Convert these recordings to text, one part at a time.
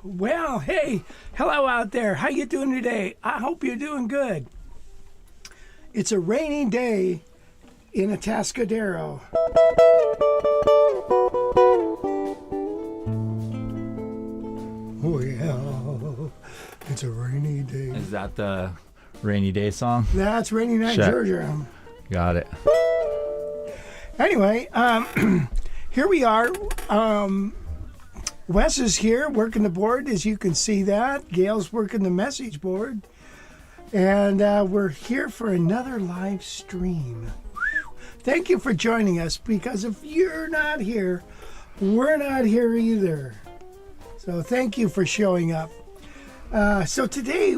Well, hey, hello out there. How you doing today? I hope you're doing good. It's a rainy day in Atascadero. Well, it's a rainy day. Is that the rainy day song? That's Rainy Night, Check. Georgia. Got it. Anyway, here we are. Wes is here working the board, as you can see that. Gail's working the message board. And we're here for another live stream. Thank you for joining us, because if you're not here, we're not here either. So thank you for showing up. So today,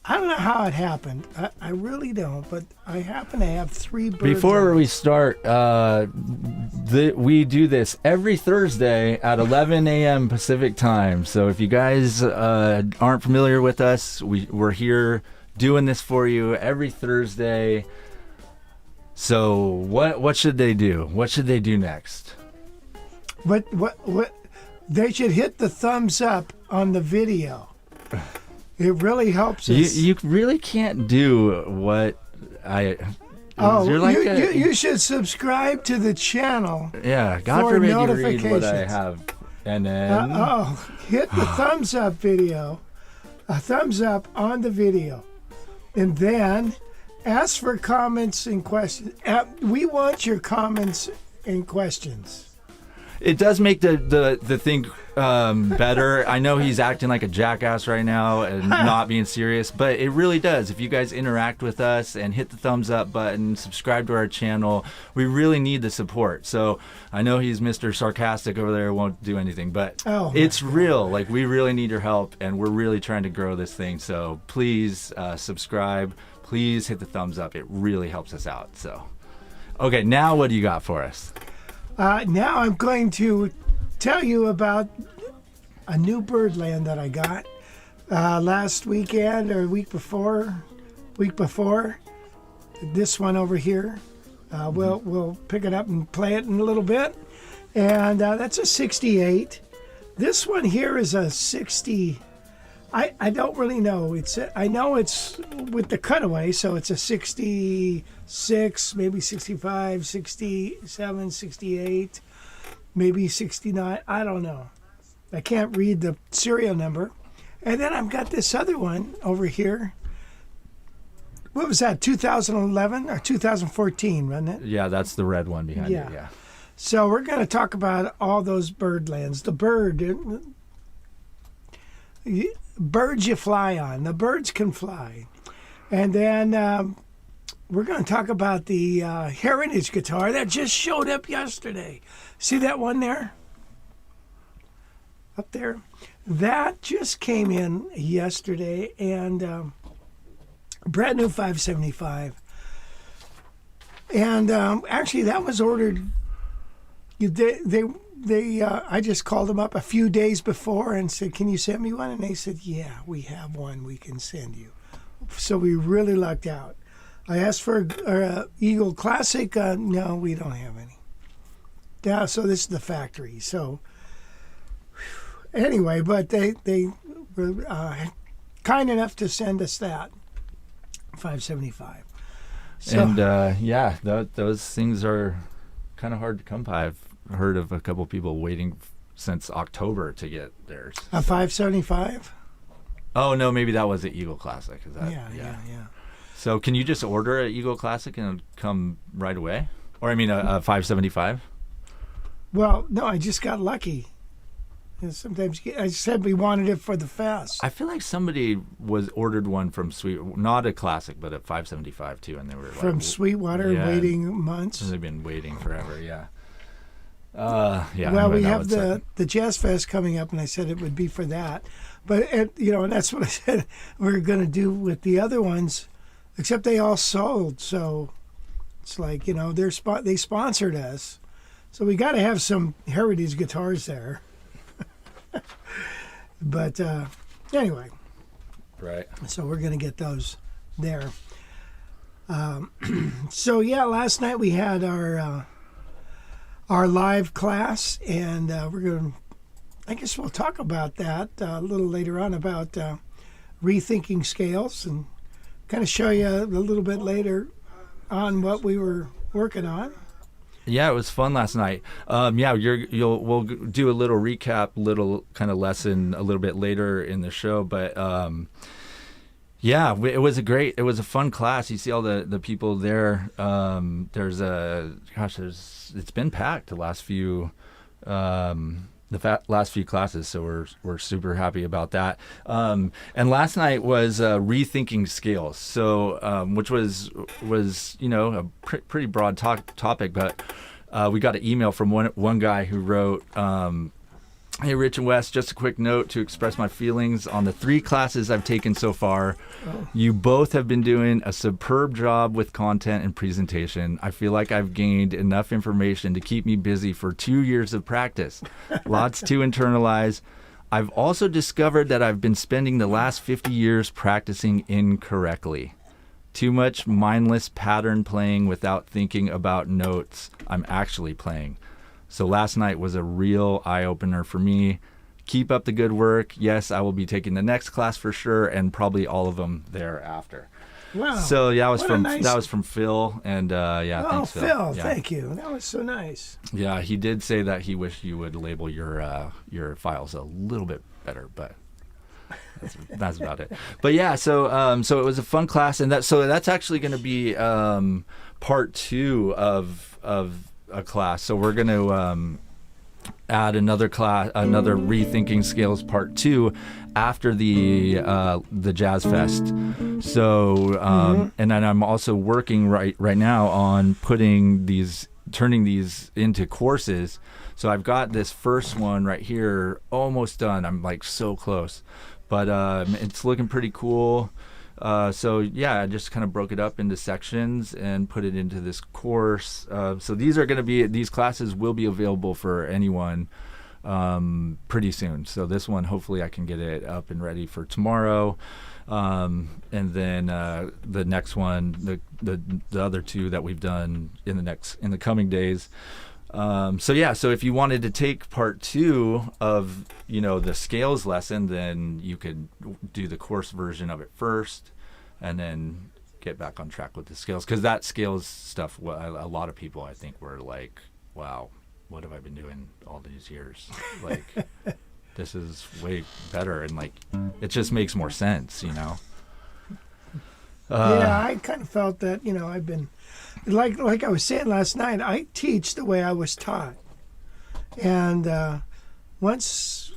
I don't know how it happened. I really don't, but I happen to have three birds. Before we start, we do this every Thursday at 11 a.m. Pacific time. So if you guys aren't familiar with us, we're here doing this for you every Thursday. So what should they do? What should they do next? What they should hit the thumbs up on the video. It really helps us. You really can't do what I. Oh, you're like you should subscribe to the channel. Yeah, God forbid you read what I have, and then hit the thumbs up video, a thumbs up on the video, and then ask for comments and questions. We want your comments and questions. It does make the thing better. I know he's acting like a jackass right now and not being serious, but it really does. If you guys interact with us and hit the thumbs up button, subscribe to our channel, we really need the support. So I know he's Mr. Sarcastic over there, won't do anything, but it's real. Like, we really need your help, and we're really trying to grow this thing. So please subscribe. Please hit the thumbs up. It really helps us out. So, okay, now what do you got for us? Now I'm going to tell you about a new birdland that I got last weekend or week before. This one over here. We'll pick it up and play it in a little bit. And that's a 68. This one here is a 60. I don't really know. I know it's with the cutaway, so it's a 66, maybe 65, 67, 68, maybe 69. I don't know. I can't read the serial number. And then I've got this other one over here. What was that, 2011 or 2014, wasn't it? Yeah, that's the red one behind you. Yeah. So we're going to talk about all those birdlands. The birds you fly on. The birds can fly. And then we're going to talk about the Heritage guitar that just showed up yesterday. See that one there? Up there? That just came in yesterday, and brand new 575. And actually, that was ordered. I just called them up a few days before and said, "Can you send me one?" And they said, "Yeah, we have one we can send you." So we really lucked out. I asked for Eagle Classic. No, we don't have any. Yeah, so this is the factory. So anyway, but they were kind enough to send us that 575. So, And those things are kind of hard to come by. I've heard of a couple people waiting since October to get theirs. a 575? Oh no, maybe that was the Eagle Classic. Is that, Yeah. So can you just order an Eagle Classic and it'll come right away? Or I mean a 575? Well, no, I just got lucky. And sometimes I said we wanted it for the fest. I feel like somebody ordered one from not a Classic, but a 575 too, and they were From Sweetwater, yeah, waiting months. they've been waiting forever. Yeah. Well, we have the Jazz Fest coming up, and I said it would be for that. But and that's what I said we're going to do with the other ones, except they all sold. So it's like they sponsored us, so we got to have some Heritage guitars there. But anyway, right. so we're going to get those there. So yeah, last night we had our live class, and we're going to, I guess we'll talk about that a little later on, about rethinking scales, and kind of show you a little bit later on what we were working on. Yeah, it was fun last night. We'll do a little recap, little kind of lesson a little bit later in the show, but it was a fun class. You see all the people there. It's been packed the last few classes, so we're super happy about that. And last night was rethinking scales, so which was a pretty broad topic, but we got an email from one guy who wrote, "Hey, Rich and Wes, just a quick note to express my feelings on the 3 classes I've taken so far. You both have been doing a superb job with content and presentation. I feel like I've gained enough information to keep me busy for 2 years of practice. Lots to internalize. I've also discovered that I've been spending the last 50 years practicing incorrectly. Too much mindless pattern playing without thinking about notes I'm actually playing. So last night was a real eye-opener for me. Keep up the good work. Yes, I will be taking the next class for sure, and probably all of them thereafter." Wow! So that was from Phil, and thanks, Phil. Yeah. Thank you. That was so nice. Yeah, he did say that he wished you would label your files a little bit better, but that's about it. But yeah, so it was a fun class, and that's actually going to be part 2 of a class. So we're going to add another class, another Rethinking Scales part 2 after the Jazz Fest. So and then I'm also working right now on turning these into courses. So I've got this first one right here almost done. I'm like so close, but it's looking pretty cool. So yeah, I just kind of broke it up into sections and put it into this course. So these classes will be available for anyone pretty soon. So this one, hopefully I can get it up and ready for tomorrow. And then the next one, the other 2 that we've done in the coming days. So if you wanted to take part 2 of the scales lesson, then you could do the course version of it first, and then get back on track with the scales, because that scales stuff, a lot of people I think were like, "Wow, what have I been doing all these years? Like, this is way better," and like it just makes more sense, Yeah, I kind of felt that I've been like I was saying last night. I teach the way I was taught, and once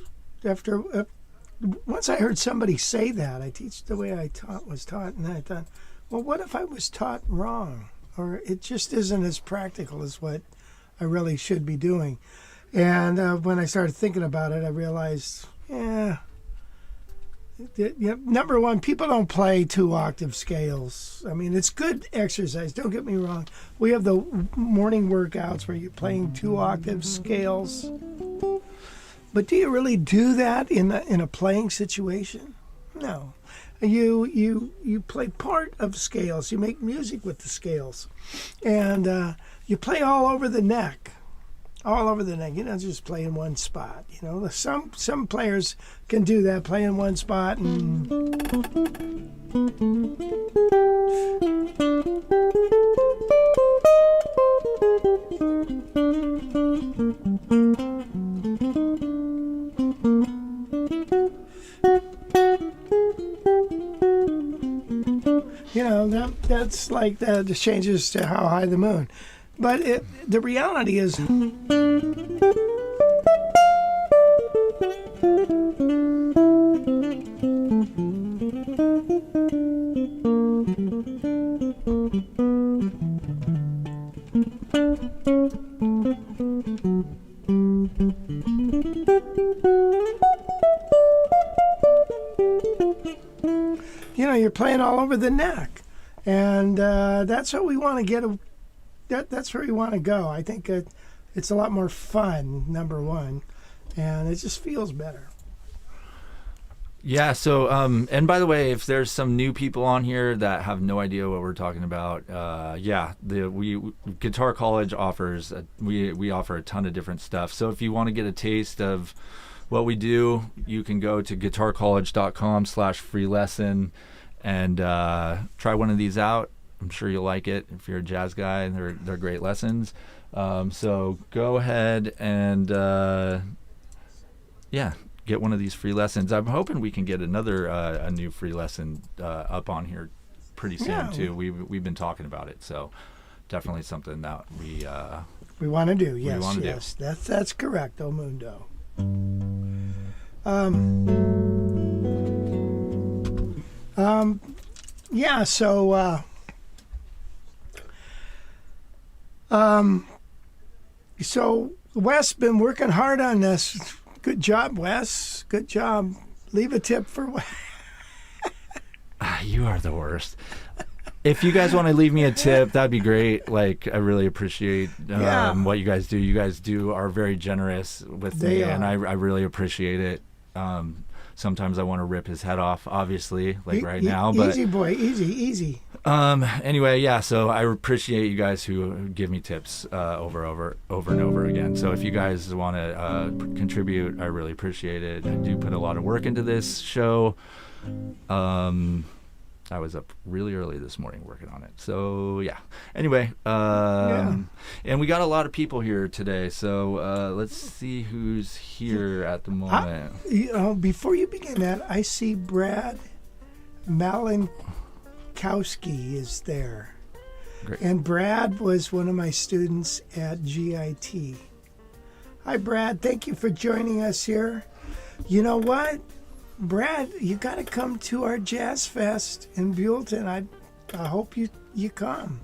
I heard somebody say that, I teach the way I was taught, and I thought, well, what if I was taught wrong? Or it just isn't as practical as what I really should be doing. And when I started thinking about it, I realized, number one, people don't play 2-octave scales. I mean, it's good exercise. Don't get me wrong. We have the morning workouts where you're playing 2-octave scales. But do you really do that in a playing situation? No. You play part of scales. You make music with the scales. And you play all over the neck. All over the neck. You don't just play in one spot. You know, some players can do that, play in one spot and you know, that's like the changes to How High the Moon. But the reality is, you know, you're playing all over the neck. And that's what we want to get. That's where we want to go. I think it's a lot more fun, number one, and it just feels better. Yeah. So, and by the way, if there's some new people on here that have no idea what we're talking about, Guitar College offers. We offer a ton of different stuff. So if you want to get a taste of what we do, you can go to guitarcollege.com/free lesson and try one of these out. I'm sure you'll like it if you're a jazz guy. They're great lessons. So go ahead and get one of these free lessons. I'm hoping we can get another a new free lesson up on here pretty soon too. We've been talking about it, so definitely something that we want to do. Yes, that's correct, O Mundo. So Wes been working hard on this. Good job, Wes. Good job. Leave a tip for Wes. You are the worst. If you guys want to leave me a tip, that'd be great. Like, I really appreciate what you guys do. You guys are very generous with me, and I really appreciate it. Sometimes I want to rip his head off, obviously, like right now. But easy, boy, easy. Anyway, so I appreciate you guys who give me tips over and over again. So if you guys want to contribute, I really appreciate it. I do put a lot of work into this show. I was up really early this morning working on it. So, yeah. Anyway, and we got a lot of people here today. So let's see who's here at the moment. Before you begin that, I see Brad Malinkowski is there. Great. And Brad was one of my students at GIT. Hi, Brad. Thank you for joining us here. You know what? Brad, you got to come to our Jazz Fest in Buellton. I hope you come.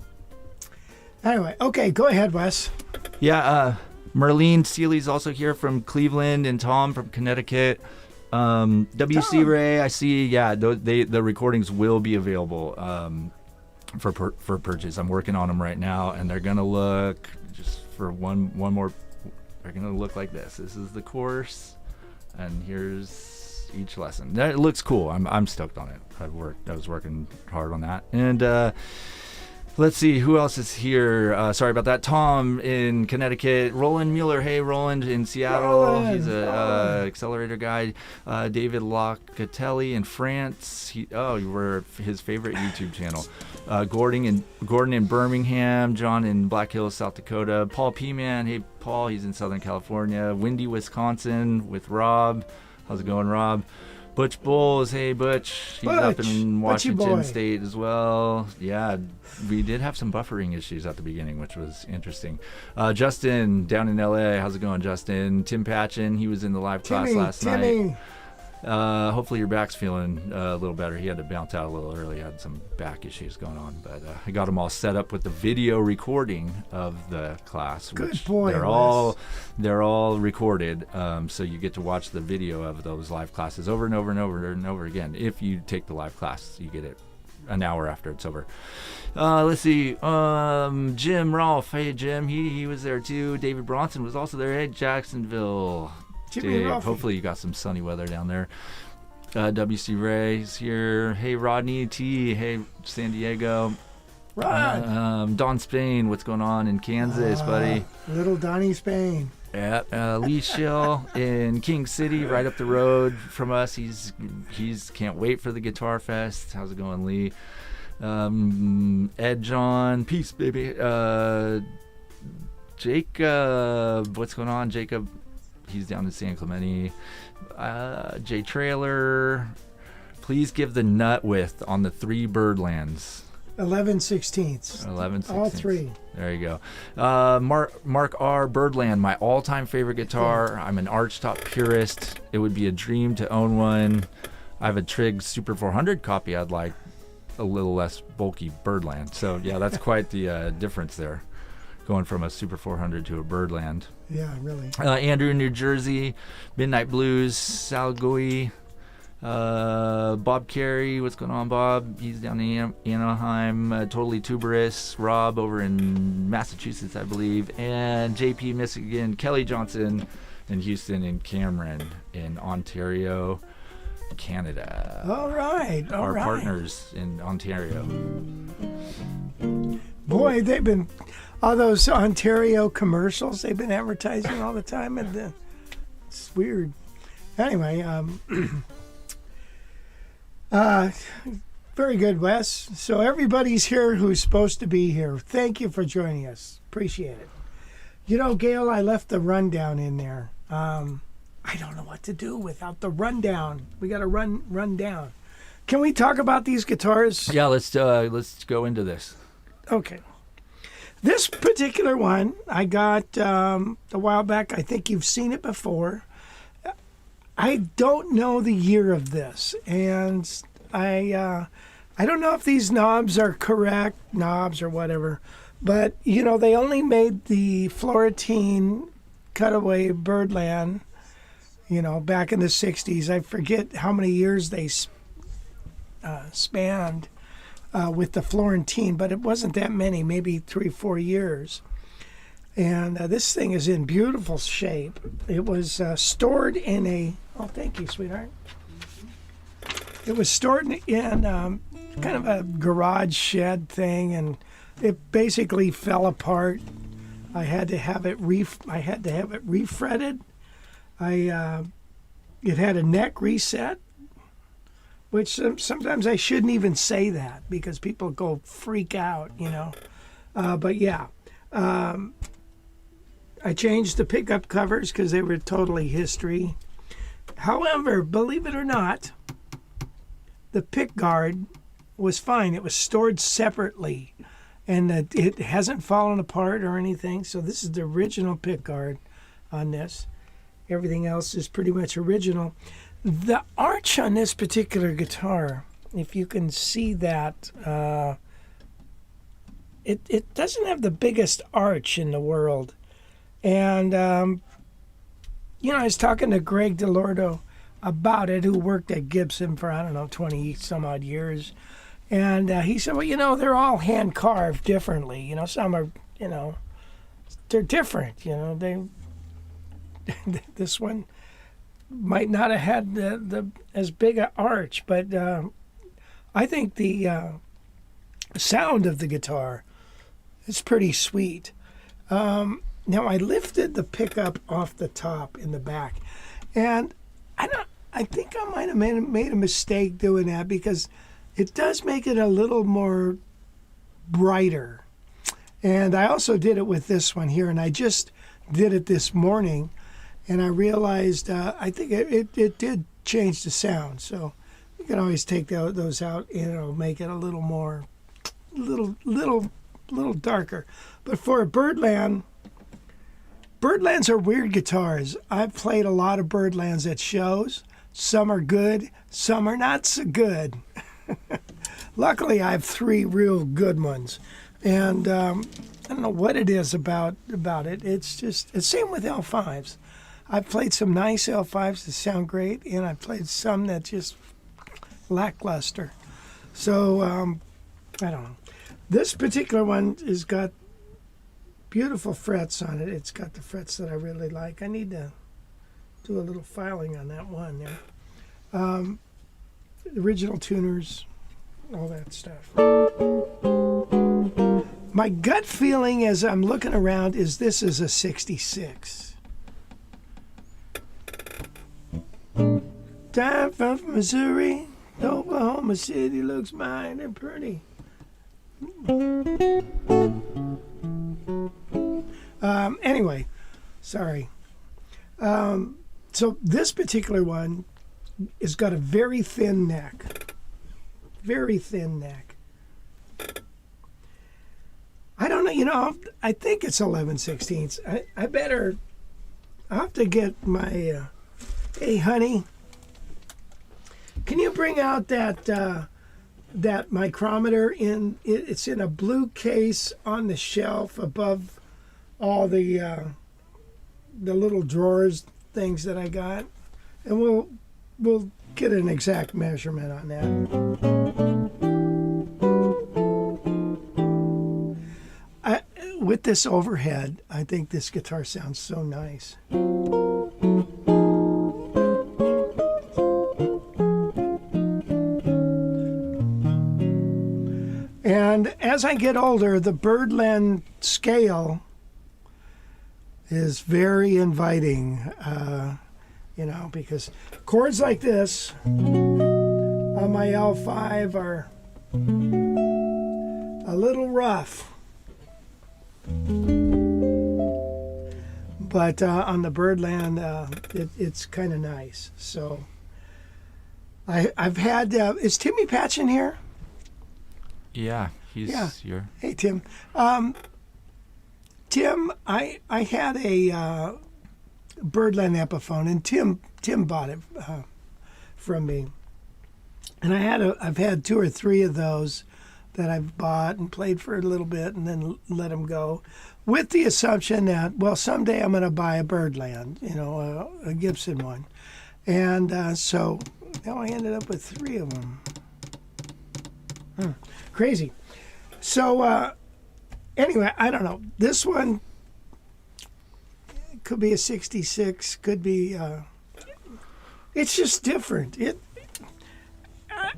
Anyway, okay, go ahead, Wes. Yeah, Merlene Seeley's also here from Cleveland, and Tom from Connecticut. WC Tom. Ray, I see. Yeah, the recordings will be available for purchase. I'm working on them right now, and they're gonna look just for one more. They're gonna look like this. This is the course, and here's each lesson. It looks cool. I'm stoked on it. I was working hard on that. And let's see who else is here. Sorry about that. Tom in Connecticut. Roland Mueller. Hey, Roland in Seattle. He's a accelerator guy. David Locatelli in France. You were his favorite YouTube channel. Gordon in Birmingham. John in Black Hills, South Dakota. Paul P-Man. Hey, Paul. He's in Southern California. Windy, Wisconsin with Rob. How's it going, Rob? Butch Bowles. Hey, Butch. He's up in Washington State as well. Yeah, we did have some buffering issues at the beginning, which was interesting. Justin down in LA. How's it going, Justin? Tim Patchen. He was in the live class last night. Hopefully your back's feeling a little better. He had to bounce out a little early. He had some back issues going on, but I got him all set up with the video recording of the class. Good boy. They're all recorded, so you get to watch the video of those live classes over and over and over and over again. If you take the live class, you get it an hour after it's over. Let's see. Jim Rolfe. Hey, Jim. He was there too. David Bronson was also there. Hey, Jacksonville. Dave, hopefully you got some sunny weather down there. WC Ray's here. Hey, Rodney T. Hey, San Diego. Rod. Don Spain. What's going on in Kansas, buddy? Little Donnie Spain. Yeah, Lee Schill in King City, right up the road from us. He's can't wait for the Guitar Fest. How's it going, Lee? Ed John, peace, baby. Jacob, what's going on, Jacob? He's down in San Clemente. Jay Trailer, please give the nut width on the 3 Byrdlands. 11/16. 11/16. All 3. There you go. Mark R. Byrdland, my all-time favorite guitar. I'm an archtop purist. It would be a dream to own one. I have a Trig Super 400 copy. I'd like a little less bulky Byrdland. So yeah, that's quite the difference there, going from a Super 400 to a Byrdland. Yeah, really. Andrew in New Jersey, Midnight Blues, Sal Goey. Bob Carey, what's going on, Bob? He's down in Anaheim. Totally Tuberous. Rob over in Massachusetts, I believe. And JP, Michigan. Kelly Johnson in Houston. And Cameron in Ontario, Canada. All right. Our partners in Ontario. Boy, they've been, all those Ontario commercials, they've been advertising all the time. And it's weird. Anyway, very good, Wes. So everybody's here who's supposed to be here. Thank you for joining us. Appreciate it. You know, Gail, I left the rundown in there. I don't know what to do without the rundown. We got to run down. Can we talk about these guitars? Yeah, let's go into this. Okay. This particular one I got a while back. I think you've seen it before. I don't know the year of this, and I don't know if these knobs are correct, knobs or whatever, but, you know, they only made the Florentine cutaway Byrdland, you know, back in the 60s. I forget how many years they spanned with the Florentine, but it wasn't that many, maybe 3-4 years. And this thing is in beautiful shape. It was stored in a... Oh, thank you, sweetheart. It was stored in kind of a garage shed thing, and it basically fell apart. I had to have it refretted. It had a neck reset, which sometimes I shouldn't even say that because people go freak out, you know. But yeah. I changed the pickup covers because they were totally history. However, believe it or not, the pick guard was fine. It was stored separately, and it hasn't fallen apart or anything. So this is the original pick guard on this. Everything else is pretty much original. The arch on this particular guitar, if you can see that, it doesn't have the biggest arch in the world. And, you know, I was talking to Greg DeLordo about it, who worked at Gibson for, 20 some odd years. And he said, well, you know, they're all hand carved differently. You know, some are, you know, they're different. You know, this one might not have had the as big an arch, but I think the sound of the guitar is pretty sweet. Now I lifted the pickup off the top in the back, and I think I might have made a mistake doing that because it does make it a little more brighter. And I also did it with this one here, and I just did it this morning, and I realized I think it did change the sound. So you can always take those out, and it'll make it a little more, little darker. But for a Byrdlands are weird guitars. I've played a lot of Byrdlands at shows. Some are good, some are not so good. Luckily, I have 3 real good ones. And I don't know what it is about it. It's just, it's same with L5s. I've played some nice L5s that sound great, and I've played some that just lackluster. So, I don't know. This particular one has got beautiful frets on it. It's got the frets that I really like. I need to do a little filing on that one there. Original tuners, all that stuff. My gut feeling as I'm looking around is this is a 66. Time from Missouri, Oklahoma City looks mighty pretty. Anyway, sorry. So this particular one has got a very thin neck. Very thin neck. I don't know, you know, I think it's 11/16. I better, I'll have to get my, hey honey, can you bring out that micrometer it's in a blue case on the shelf above all the little drawers things that I got, and we'll get an exact measurement on that. With this overhead, I think this guitar sounds so nice. And as I get older, the Byrdland scale is very inviting, you know, because chords like this on my L5 are a little rough. But on the Byrdland, it's kind of nice. So I've had, is Timmy Patch in here? Yeah, he's here. Hey, Tim. Tim, I had a Byrdland Epiphone, and Tim bought it from me. And I've had 2 or 3 of those that I've bought and played for a little bit and then let them go, with the assumption that, well, someday I'm going to buy a Byrdland, you know, a Gibson one. And so now I ended up with 3 of them. Crazy. So anyway, I don't know. This one could be a 66, could be, it's just different.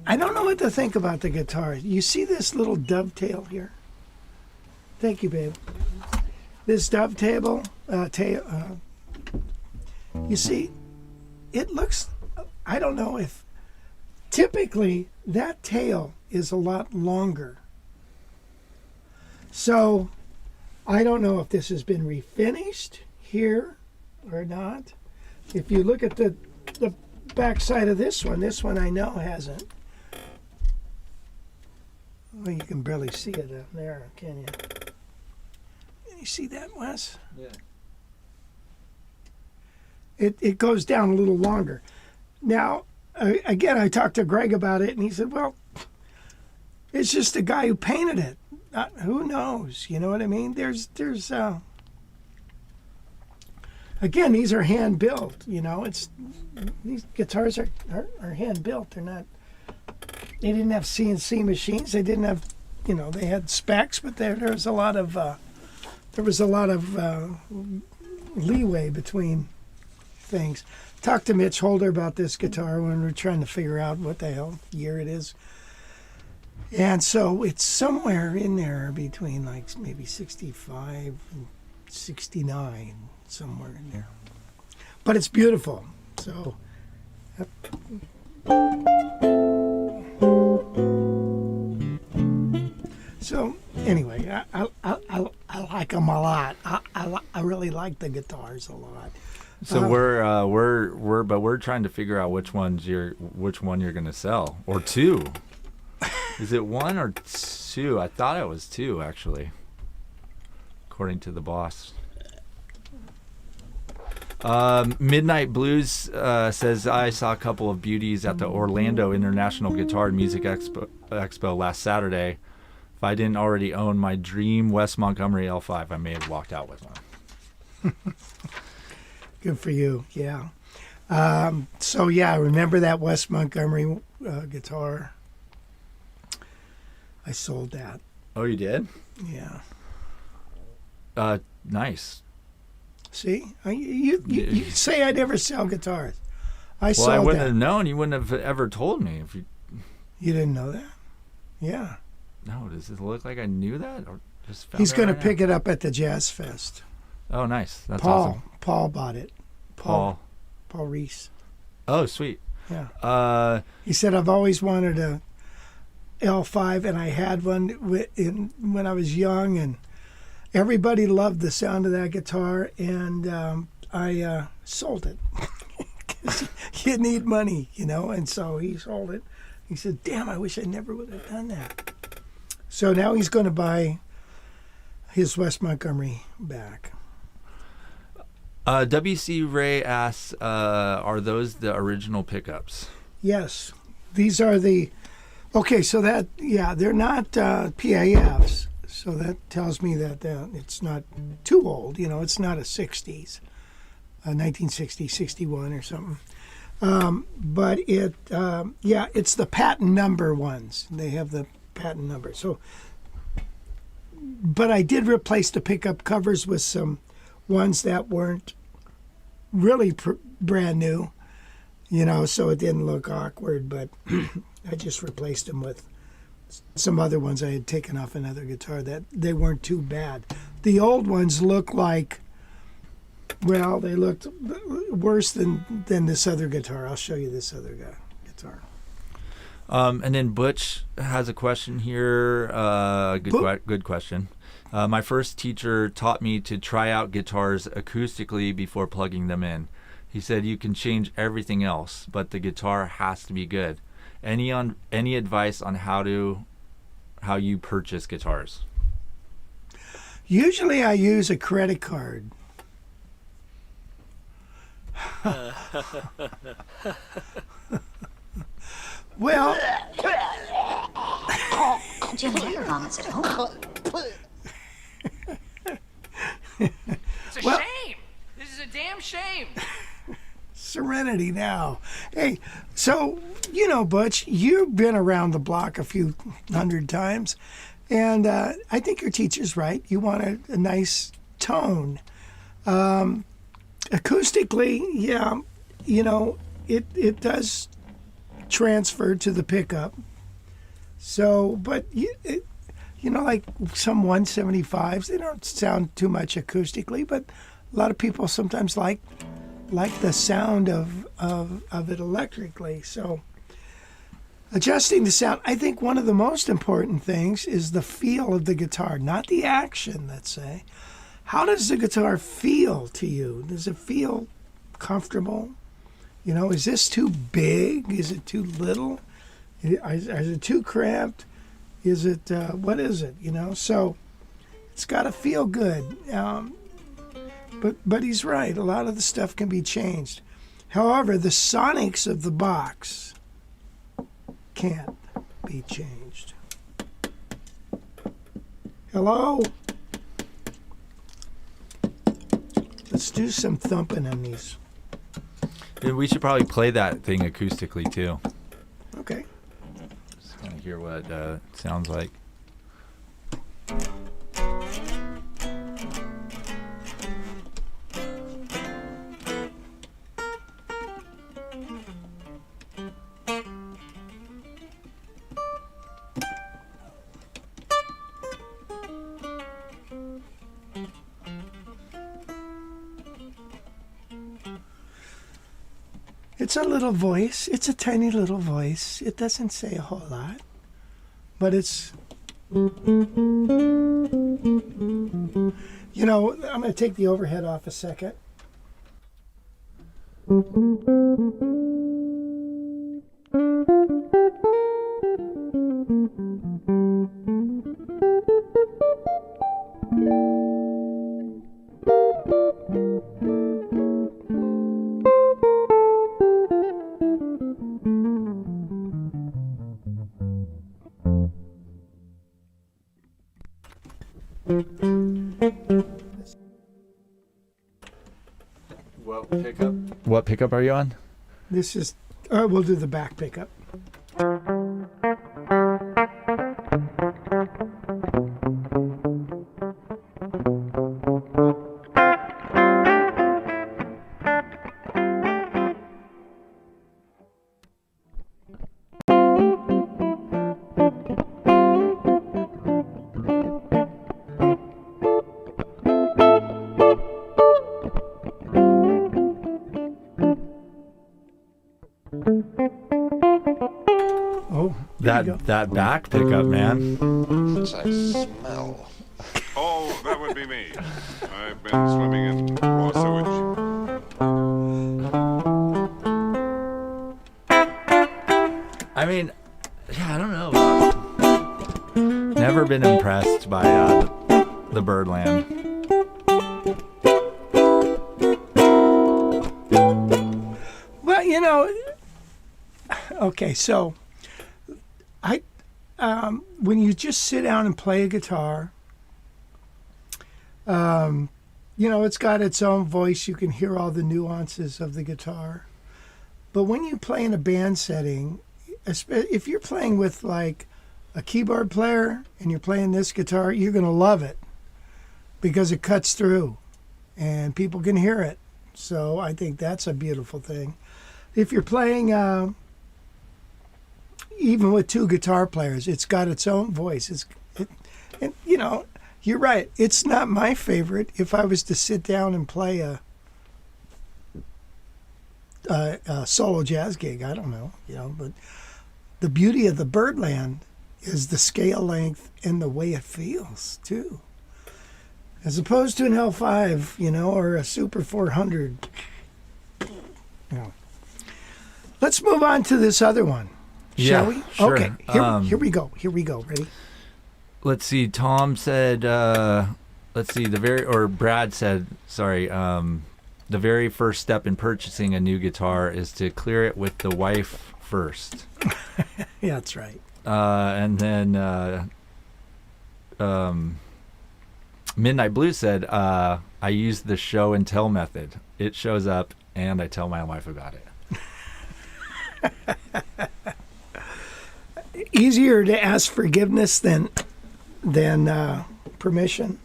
I don't know what to think about the guitar. You see this little dovetail here? Thank you, babe. This dovetail, you see, it looks, I don't know if, typically that tail is a lot longer. So I don't know if this has been refinished here or not. If you look at the back side of this one I know hasn't. Well, you can barely see it up there, can you? Can you see that, Wes? Yeah. It goes down a little longer. Now, again, I talked to Greg about it, and he said, well, it's just the guy who painted it. Who knows? You know what I mean? There's again, these are hand built. You know, these guitars are hand built. They didn't have CNC machines. They didn't have, you know, they had specs, but there was a lot of leeway between things. Talked to Mitch Holder about this guitar when we were trying to figure out what the hell year it is. And so it's somewhere in there between like maybe 65 and 69, somewhere in there. But it's beautiful. So anyway, I like them a lot. I really like the guitars a lot. So we're trying to figure out which one you're gonna sell, or 2. Is it 1 or 2? I thought it was 2, actually, according to the boss. Midnight Blues says, I saw a couple of beauties at the Orlando International Guitar and Music Expo last Saturday. If I didn't already own my dream Wes Montgomery L5, I may have walked out with one. Good for you. Yeah. So yeah, I remember that Wes Montgomery guitar. I sold that. Oh, you did? Yeah. Nice. See, you say I never sell guitars. I Well, sold I wouldn't that. have known. You wouldn't have ever told me. If you didn't know that? Yeah. No, does it look like I knew that? Or just found He's it going to right pick it up at the Jazz Fest. now? Oh, nice. That's awesome. Paul bought it. Paul Reese. Oh, sweet. Yeah. He said, I've always wanted a L5, and I had one when I was young, and everybody loved the sound of that guitar, and I sold it because you need money, and so he sold it. He said, damn, I wish I never would have done that. So now he's going to buy his Wes Montgomery back. W.C. Ray asks, are those the original pickups? Yes. These are the... Okay, so that, yeah, they're not PAFs. So that tells me that it's not too old. It's not a 60s, 1960, 61 or something. But it's the patent number ones. They have the patent number. So, but I did replace the pickup covers with some ones that weren't really brand new, so it didn't look awkward, but I just replaced them with some other ones I had taken off another guitar that they weren't too bad. The old ones look like, well, they looked worse than this other guitar. I'll show you this other guitar. And then Butch has a question here. Good question. My first teacher taught me to try out guitars acoustically before plugging them in. He said you can change everything else, but the guitar has to be good. Any advice on how you purchase guitars? Usually I use a credit card. Well, Jim never vomits at home. It's a shame. This is a damn shame. serenity now. Hey, so, Butch, you've been around the block a few hundred times, and I think your teacher's right. You want a nice tone. Acoustically, yeah, it does transfer to the pickup. So, but like some 175s, they don't sound too much acoustically, but a lot of people sometimes like the sound of it electrically. So adjusting the sound, I think one of the most important things is the feel of the guitar, not the action, let's say. How does the guitar feel to you? Does it feel comfortable? Is this too big? Is it too little? Is it too cramped? Is it, what is it? So it's got to feel good. But he's right. A lot of the stuff can be changed. However, the sonics of the box can't be changed. Hello? Let's do some thumping on these. Yeah, we should probably play that thing acoustically too. Okay. Just kind of hear what it sounds like. It's a little voice. It's a tiny little voice. It doesn't say a whole lot, but it's... I'm going to take the overhead off a second. What pickup are you on? This is, we'll do the back pickup. Oh, there you go. That back pickup, man. What's I smell? Oh, that would be me. I've been swimming in raw sewage. I mean, yeah, I don't know. Never been impressed by the Byrdland. Well, you know, okay, so when you just sit down and play a guitar, you know, it's got its own voice. You can hear all the nuances of the guitar. But when you play in a band setting, if you're playing with like a keyboard player and you're playing this guitar, you're going to love it because it cuts through and people can hear it. So I think that's a beautiful thing. If you're playing, even with two guitar players, it's got its own voice. And you know, you're right. It's not my favorite. If I was to sit down and play a solo jazz gig, I don't know, you know, but the beauty of the Byrdland is the scale length and the way it feels too, as opposed to an L5, you know, or a Super 400. You know. Let's move on to this other one, shall we? Sure. Okay, here we go. Here we go. Ready? Let's see. Tom said, let's see, Brad said, sorry, the very first step in purchasing a new guitar is to clear it with the wife first. Yeah, that's right. And then Midnight Blue said, I use the show and tell method. It shows up and I tell my wife about it. Easier to ask forgiveness than permission.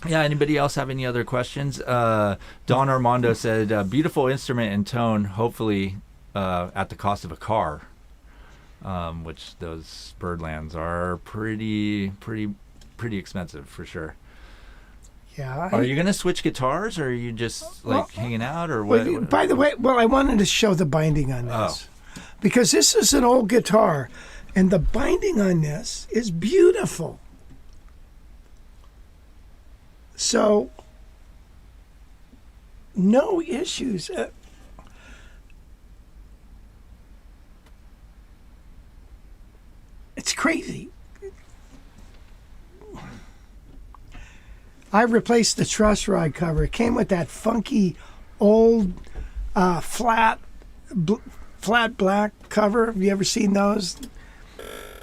Yeah, anybody else have any other questions? Don Armando said, beautiful instrument and tone, hopefully at the cost of a car, which those Byrdlands are pretty expensive for sure. Yeah. Are you going to switch guitars, or are you just hanging out, or what? Well, by the way, I wanted to show the binding on this because this is an old guitar, and the binding on this is beautiful. So, no issues. It's crazy. I replaced the truss rod cover. It came with that funky old flat black cover. Have you ever seen those?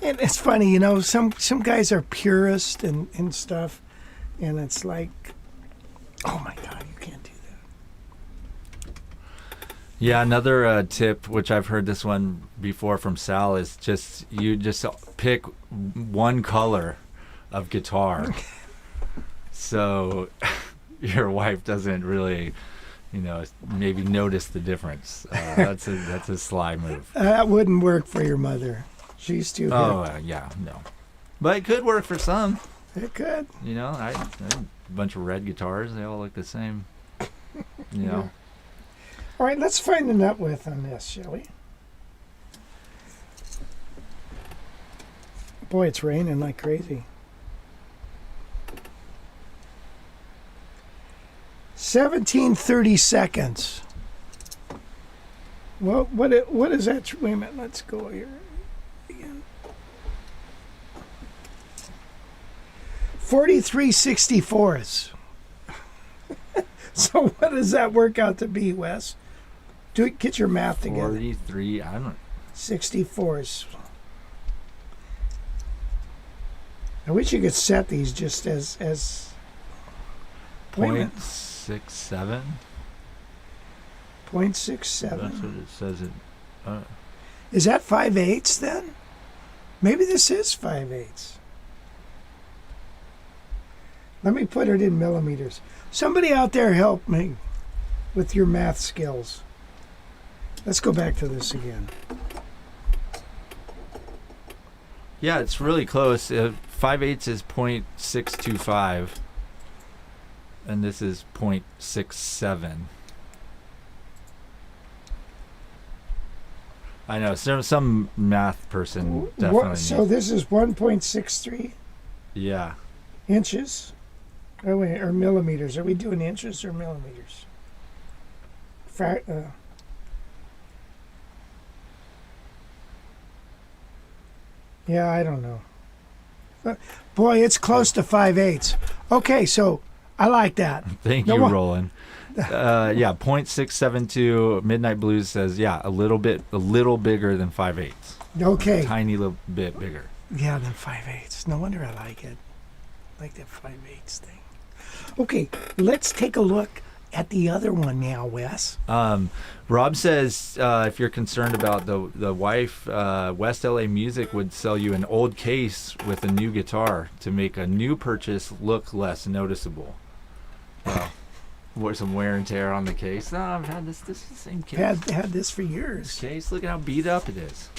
And it's funny, you know, some guys are purist and stuff, and it's like, oh my God, you can't do that. Yeah, another tip, which I've heard this one before from Sal, is just pick one color of guitar. So your wife doesn't really, you know, maybe notice the difference. That's a sly move. That wouldn't work for your mother. She's too hip. Yeah, no. But it could work for some. It could. You know, I a bunch of red guitars. They all look the same. You know. All right, let's find the nut width on this, shall we? Boy, it's raining like crazy. 1730 seconds. Well, what is that? Wait a minute. Let's go here again. 43/64. So what does that work out to be, Wes? Get your math together. 43. I don't. 64s. I wish you could set these just as wait a minute. 0.67. 0.67. That's what it says. Is that 5/8 then? Maybe this is 5/8. Let me put it in millimeters. Somebody out there help me with your math skills. Let's go back to this again. Yeah, it's really close. 5/8 is 0.625, and this is 0.67. I know some math person definitely. So this is 1.63 Yeah. inches. Oh wait, or millimeters. Are we doing inches or millimeters? Yeah, I don't know. Boy, it's close to 5/8. Okay, so I like that. Thank No you, one- Roland. Yeah, 0.672. Midnight Blues says, yeah, a little bigger than 5/8. Okay. Tiny little bit bigger. Yeah, than 5/8. No wonder I like it. I like that 5/8 thing. Okay, let's take a look at the other one now, Wes. Rob says if you're concerned about the wife, West LA Music would sell you an old case with a new guitar to make a new purchase look less noticeable. Some wear and tear on the case. No, I've had this. This is the same case. Had this for years. Case. Look at how beat up it is.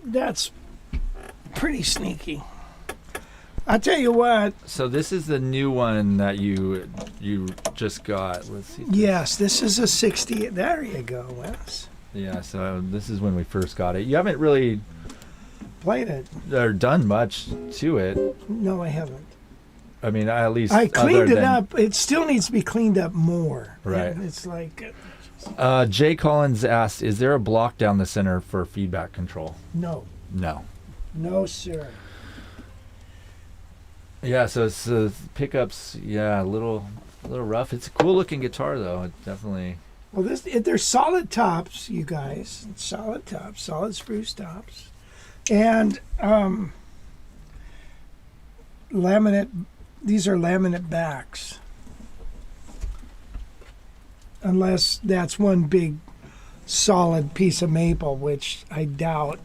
That's pretty sneaky. I'll tell you what. So this is the new one that you just got. Let's see. Yes, this is a 60. There you go, Wes. Yeah. So this is when we first got it. You haven't really Played it. or done much to it. No, I haven't. I mean, at least I cleaned other it than- up. It still needs to be cleaned up more. Right. And it's like, Jay Collins asked, "Is there a block down the center for feedback control?" no. No. No, sir. Yeah, so it's pickups. Yeah, a little rough. It's a cool looking guitar though. It definitely. Well, they're solid tops, you guys. Solid tops, solid spruce tops, and laminate. These are laminate backs, unless that's one big solid piece of maple, which I doubt.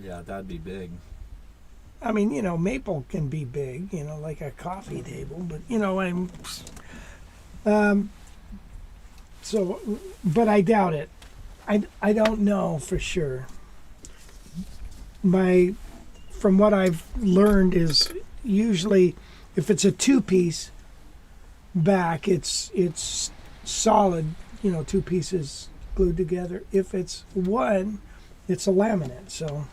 Yeah, that'd be big. I mean, maple can be big, like a coffee table, but so, but I doubt it. I don't know for sure. From what I've learned is usually if it's a two-piece back, it's solid, two pieces glued together. If it's one, it's a laminate, so.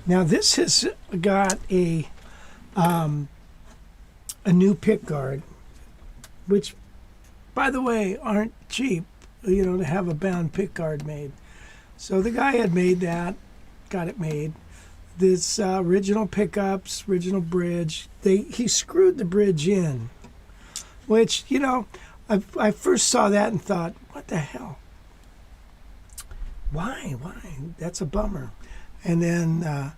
Now this has got a new pick guard, which, by the way, aren't cheap, to have a bound pick guard made. So the guy had made that, got it made. This original pickups, original bridge, he screwed the bridge in, which, I first saw that and thought, what the hell? Why? That's a bummer. And then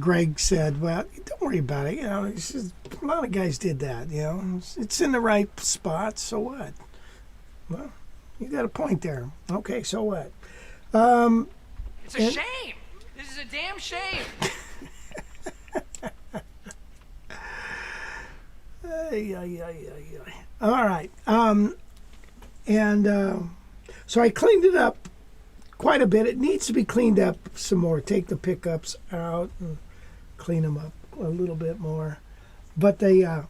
Greg said, well, don't worry about it. He says, a lot of guys did that, It's in the right spot, so what? Well, you got a point there. Okay, so what? It's a shame. This is a damn shame. All right. So I cleaned it up quite a bit. It needs to be cleaned up some more. Take the pickups out and clean them up a little bit more. But the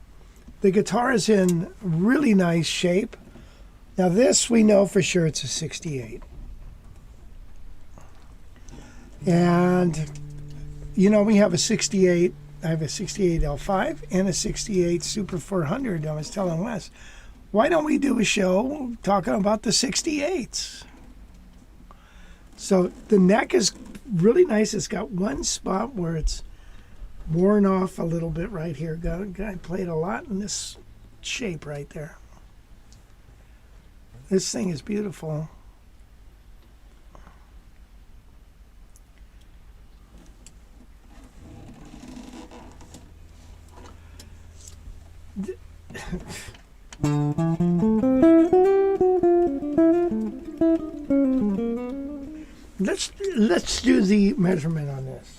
guitar is in really nice shape. Now this we know for sure it's a 68. And we have a 68 I have a 68 L5 and a 68 Super 400. I was telling Wes, why don't we do a show talking about the 68s? So the neck is really nice. It's got one spot where it's worn off a little bit right here. Guy played a lot in this shape right there. This thing is beautiful. Let's do the measurement on this.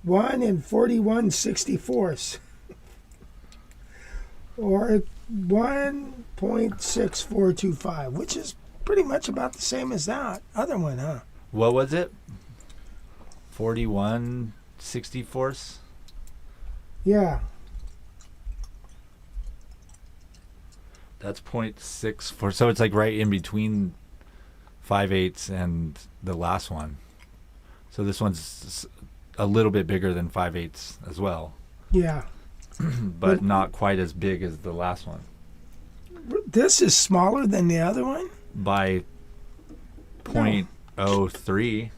One and 41/64, or 1.6425, which is pretty much about the same as that other one, huh? What was it? 41/64? Yeah. That's 0.64. So it's like right in between 5/8 and the last one. So this one's a little bit bigger than 5/8 as well. Yeah. But not quite as big as the last one. This is smaller than the other one? By 0.03.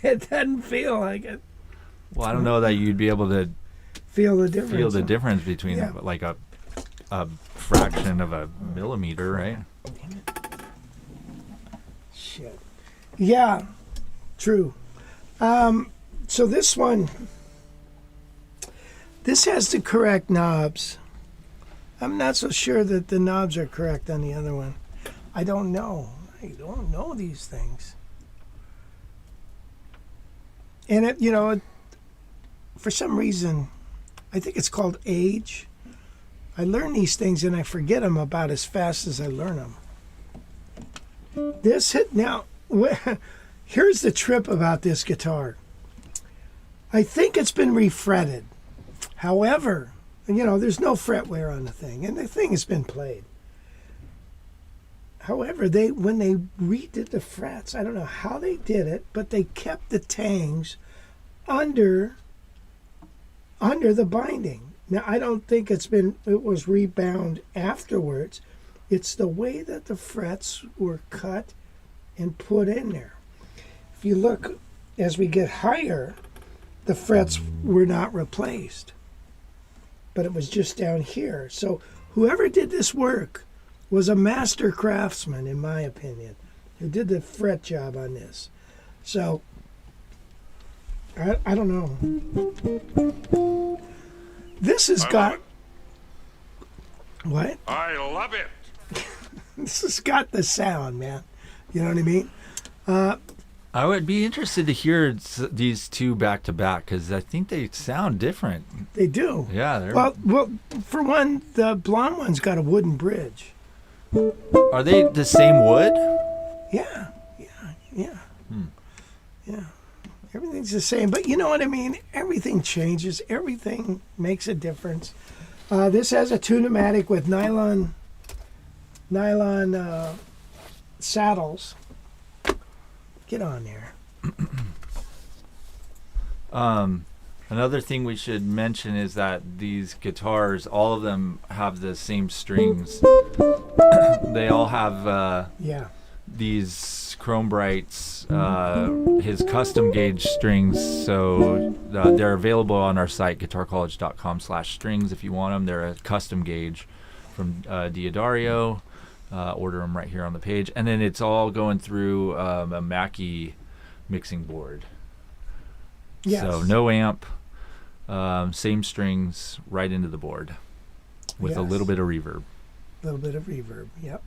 It doesn't feel like it. Well, I don't know that you'd be able to Feel the difference. feel the difference between Yeah. like a fraction of a millimeter, right? Shit. Yeah, true. So this one, this has the correct knobs. I'm not so sure that the knobs are correct on the other one. I don't know. I don't know these things. And it, for some reason, I think it's called age. I learn these things and I forget them about as fast as I learn them. This hit now. Here's the trip about this guitar. I think it's been refretted. However, there's no fret wear on the thing, and the thing has been played. However, when they redid the frets, I don't know how they did it, but they kept the tangs under the binding. Now, I don't think it was rebound afterwards. It's the way that the frets were cut and put in there. If you look, as we get higher, the frets were not replaced, but it was just down here. So whoever did this work was a master craftsman, in my opinion, who did the fret job on this. So I don't know. This has got what? I love it. This has got the sound, man. You know what I mean? I would be interested to hear these two back to back because I think they sound different. They do. Yeah. They're, Well, for one, the blonde one's got a wooden bridge. are they the same wood? Yeah. Yeah. Everything's the same, but you know what I mean? Everything changes. Everything makes a difference. This has a tune-o-matic with nylon saddles. Get on there. Another thing we should mention is that these guitars, all of them have the same strings. They all have these Chrome Brights, his custom gauge strings. So they're available on our site, guitarcollege.com/strings, if you want them. They're a custom gauge from Diodario. Order them right here on the page. And then it's all going through a Mackie mixing board. Yes. So no amp, same strings right into the board with a little bit of reverb. A little bit of reverb. Yep.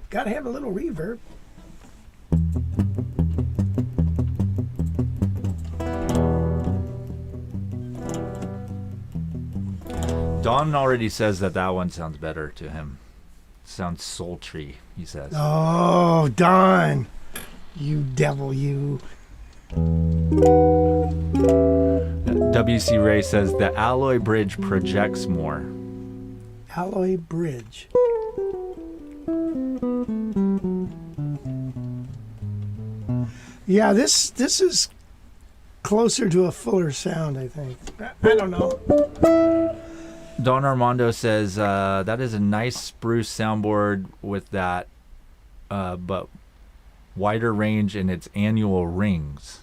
Got to have a little reverb. Don already says that one sounds better to him. Sounds sultry, he says. Oh, Don. You devil, you. WC Ray says the alloy bridge projects more. Alloy bridge. Yeah, this is closer to a fuller sound, I think. I don't know. Don Armando says that is a nice spruce soundboard with that, but wider range in its annual rings.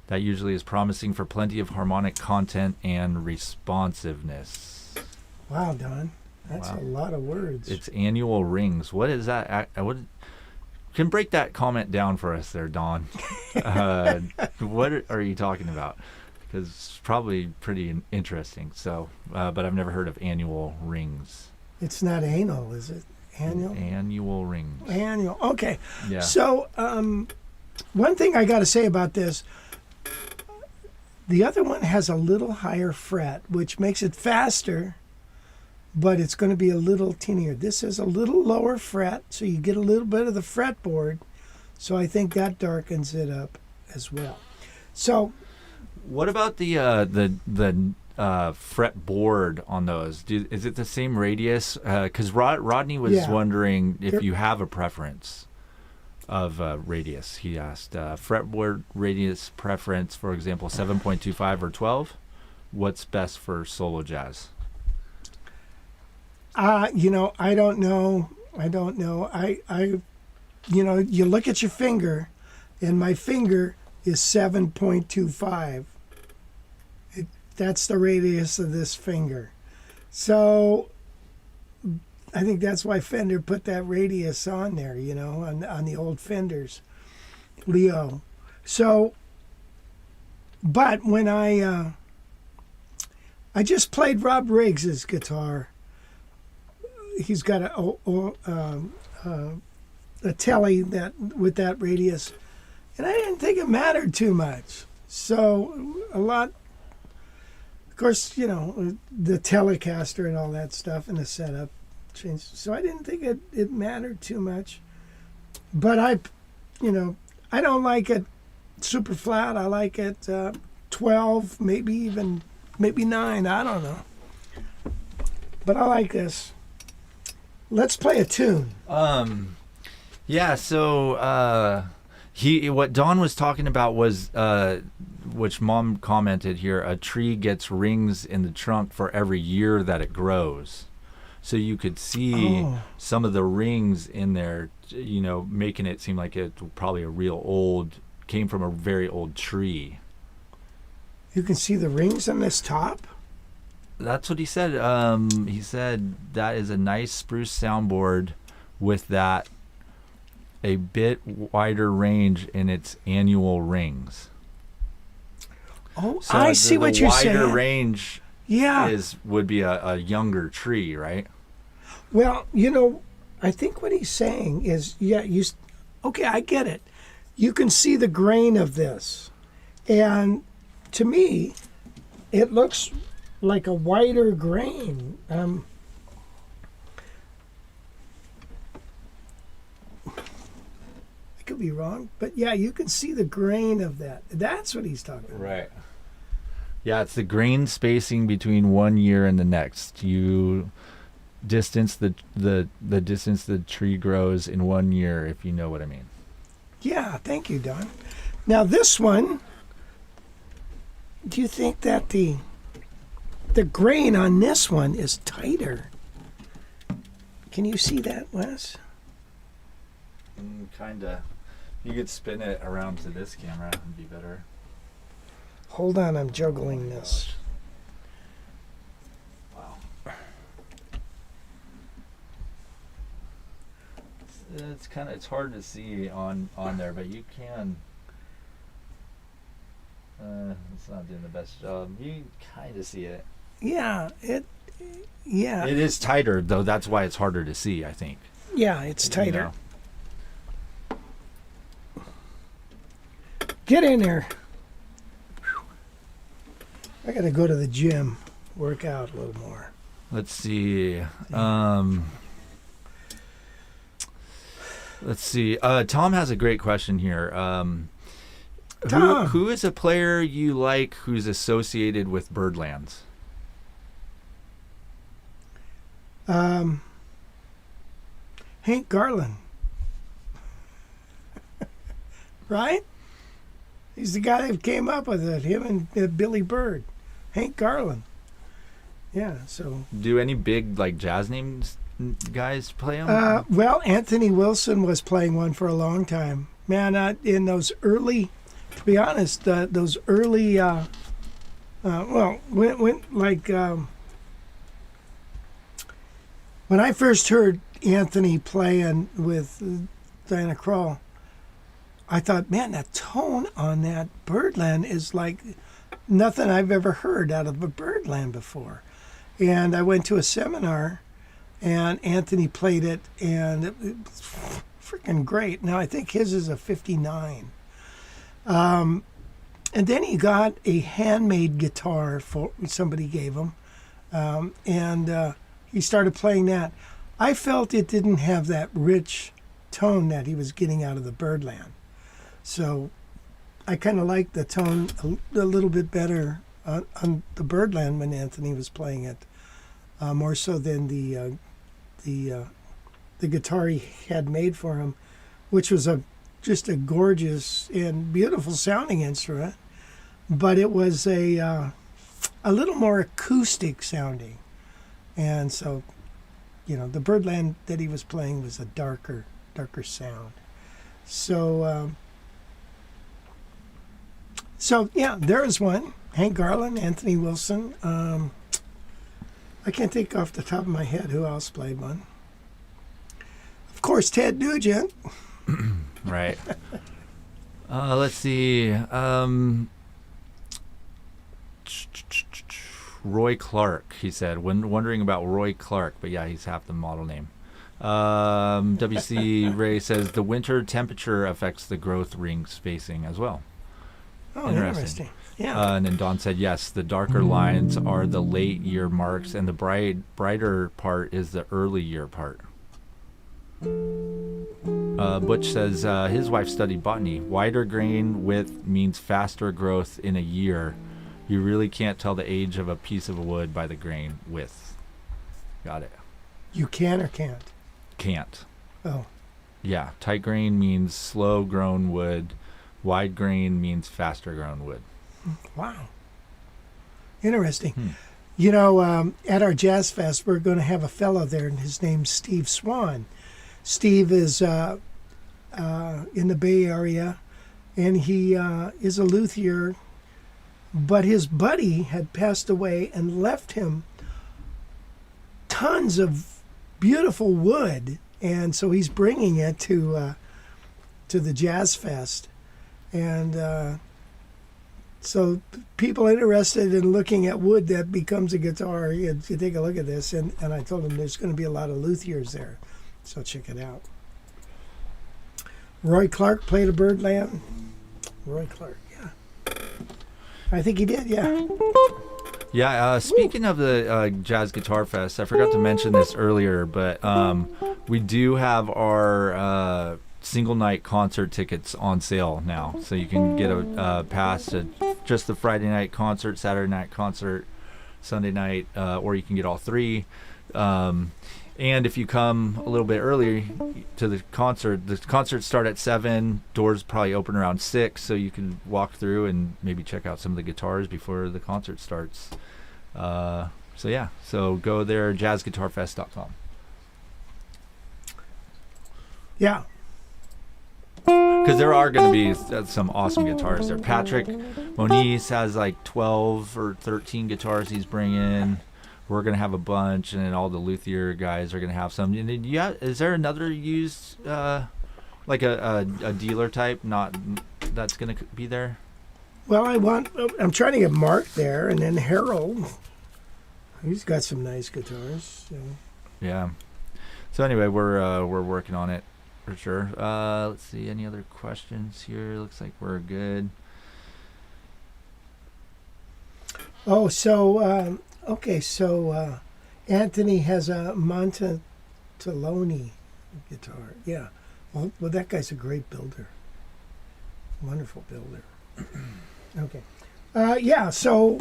That usually is promising for plenty of harmonic content and responsiveness. Wow, Don. That's Wow. a lot of words. It's annual rings. What is that? Can break that comment down for us there, Don. What are you talking about? Because it's probably pretty interesting. So, but I've never heard of annual rings. It's not anal, is it? Annual? Annual rings. Annual. Okay. Yeah. So, one thing I got to say about this, the other one has a little higher fret, which makes it faster, but it's going to be a little tinier. This has a little lower fret, so you get a little bit of the fretboard. So I think that darkens it up as well. So, what about the fretboard on those? Is it the same radius? Because Rodney was wondering if you have a preference of radius. He asked fretboard radius preference, for example, 7.25 or 12. What's best for solo jazz? I don't know. You look at your finger, and my finger is 7.25. That's the radius of this finger. So I think that's why Fender put that radius on there, on the old Fenders, Leo. So, but when I just played Rob Riggs's guitar. He's got a telly that with that radius, and I didn't think it mattered too much. So a lot, of course, the Telecaster and all that stuff and the setup changed. So I didn't think it mattered too much. But I don't like it super flat. I like it 12, maybe 9. I don't know. But I like this. Let's play a tune. Yeah. So what Don was talking about was which Mom commented here. A tree gets rings in the trunk for every year that it grows. So you could see some of the rings in there, making it seem like it's probably came from a very old tree. You can see the rings on this top? That's what he said. He said that is a nice spruce soundboard with that a bit wider range in its annual rings. Oh, so I see what you're saying. The wider range would be a younger tree, right? Well, I think what he's saying is, okay, I get it. You can see the grain of this. And to me, it looks like a wider grain. I could be wrong, but yeah, you can see the grain of that. That's what he's talking about. Right. Yeah, it's the grain spacing between one year and the next. You distance the distance the tree grows in 1 year, if you know what I mean. Yeah, thank you, Don. Now this one, do you think that the grain on this one is tighter? Can you see that, Wes? Kinda. You could spin it around to this camera and be better. Hold on, I'm juggling this. Wow. It's hard to see on there, but you can. It's not doing the best job. You kind of see it. Yeah, it is tighter though. That's why it's harder to see, I think. Yeah, it's tighter. Get in there. I gotta go to the gym, work out a little more. Let's see. Let's see. Tom has a great question here. Tom. Who is a player you like who's associated with Byrdlands? Hank Garland. Right? He's the guy that came up with it. Him and Billy Byrd. Hank Garland. Yeah, so. Do any big like jazz names guys play them? Well, Anthony Wilson was playing one for a long time. Man, in those early, to be honest, those early, when I first heard Anthony playing with Diana Krall, I thought, man, that tone on that Byrdland is like nothing I've ever heard out of a Byrdland before. And I went to a seminar, and Anthony played it, and it was freaking great. Now, I think his is a 59. And then he got a handmade guitar for somebody gave him, and he started playing that. I felt it didn't have that rich tone that he was getting out of the Byrdland. So I kind of liked the tone a little bit better on the Byrdland when Anthony was playing it, more so than the guitar he had made for him, which was just a gorgeous and beautiful sounding instrument, but it was a little more acoustic sounding, and so the Byrdland that he was playing was a darker sound. So yeah, there is one. Hank Garland, Anthony Wilson. I can't think off the top of my head who else played one. Of course, Ted Nugent. Right. Let's see. Roy Clark, he said. Wondering about Roy Clark, but yeah, he's half the model name. WC Ray says the winter temperature affects the growth ring spacing as well. Oh, interesting. Yeah. And then Don said, yes, the darker lines are the late year marks, and the brighter part is the early year part. Butch says his wife studied botany. Wider grain width means faster growth in a year. You really can't tell the age of a piece of wood by the grain width. Got it. You can or can't? Can't. Oh. Yeah. Tight grain means slow grown wood. Wide grain means faster grown wood. Wow. Interesting. At our Jazz Fest, we're going to have a fellow there, and his name's Steve Swan. Steve is in the Bay Area, and he is a luthier, but his buddy had passed away and left him tons of beautiful wood, and so he's bringing it to the Jazz Fest. And so people interested in looking at wood that becomes a guitar, you take a look at this. And I told him there's going to be a lot of luthiers there. So check it out. Roy Clark played a Byrdland. Roy Clark, yeah. I think he did, yeah. Yeah, speaking of the Jazz Guitar Fest, I forgot to mention this earlier, but we do have our single night concert tickets on sale now, so you can get a pass to just the Friday night concert, Saturday night concert, Sunday night, or you can get all three. And if you come a little bit early to the concerts start at 7, doors probably open around 6, so you can walk through and maybe check out some of the guitars before the concert starts. So go there, jazzguitarfest.com. Yeah. Because there are going to be some awesome guitars there. Patrick Moniz has like 12 or 13 guitars he's bringing. We're going to have a bunch, and then all the luthier guys are going to have some. And then, is there another used, like a dealer type, that's going to be there? Well, I'm trying to get Mark there, and then Harold. He's got some nice guitars. So. Yeah. So anyway, we're working on it. For sure. Let's see. Any other questions here? Looks like we're good. Oh, so Anthony has a Montaloni guitar. Yeah, Oh, well, that guy's a great builder. Wonderful builder. Okay. Yeah, so...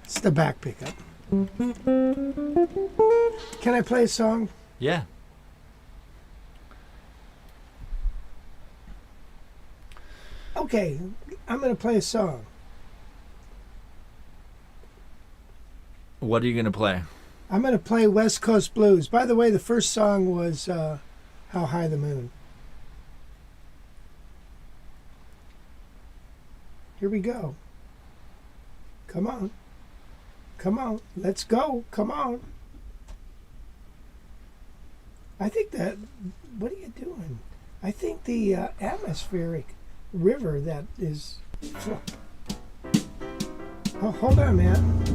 It's the back pickup. Can I play a song? Yeah. Okay, I'm going to play a song. What are you gonna play? I'm going to play West Coast Blues. By the way, the first song was How High the Moon. Here we go. Come on. Come on. Let's go. Come on. I think that... What are you doing? I think the atmospheric river that is... Oh, hold on, man.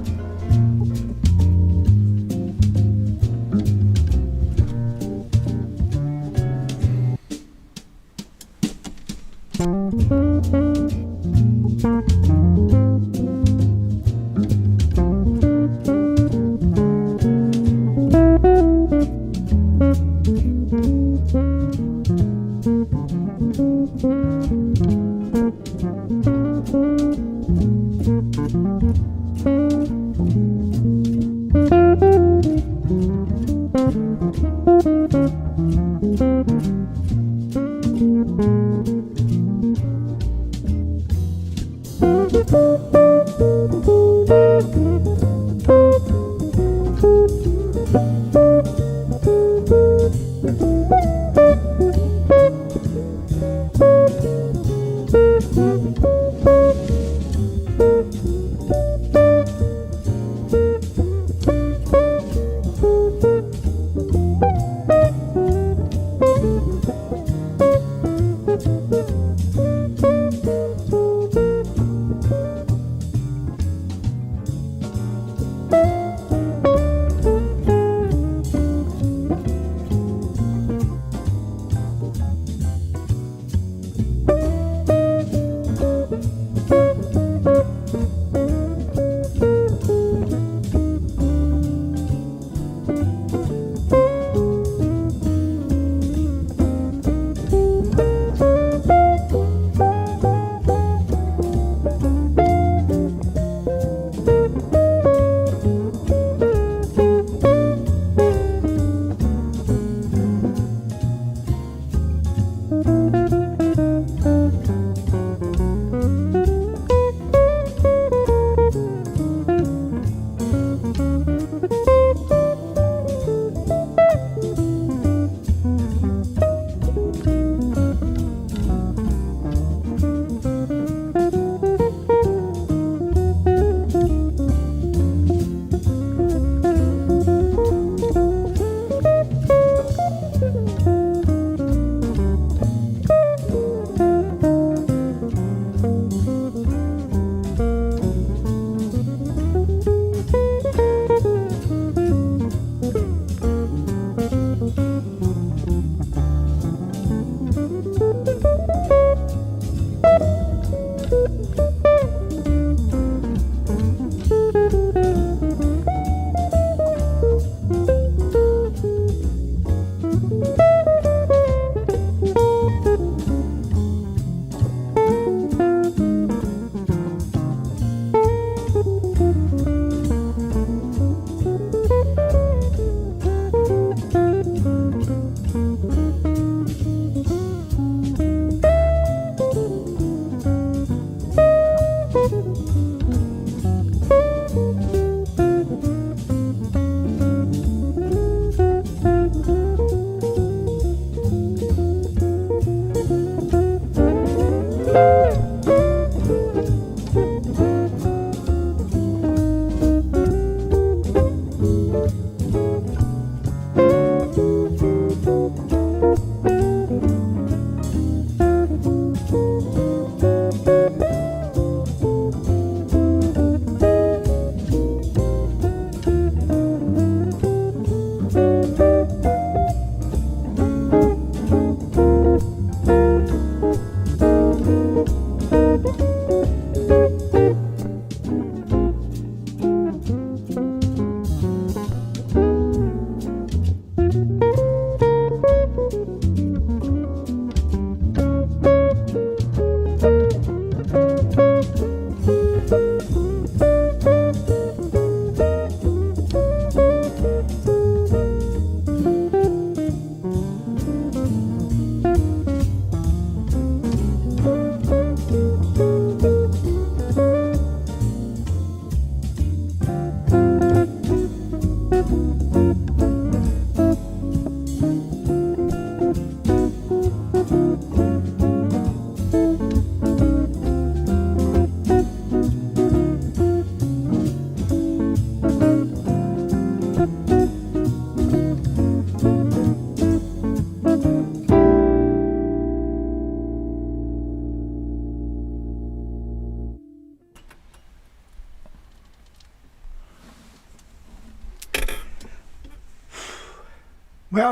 Well,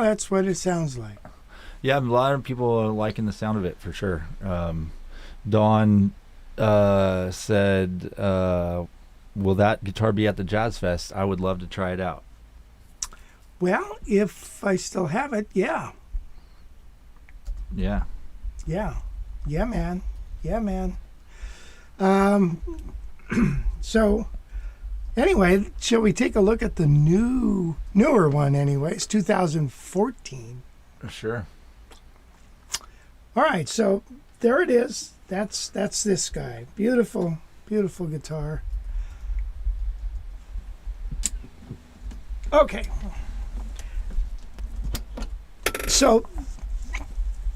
that's what it sounds like. Yeah, a lot of people are liking the sound of it for sure. Dawn said, will that guitar be at the Jazz Fest? I would love to try it out. Well, if I still have it, yeah. Yeah. Yeah. Yeah, man. Yeah, man. So, anyway, shall we take a look at the newer one anyways, 2014. Sure. All right, so there it is. That's this guy. Beautiful, beautiful guitar. Okay. So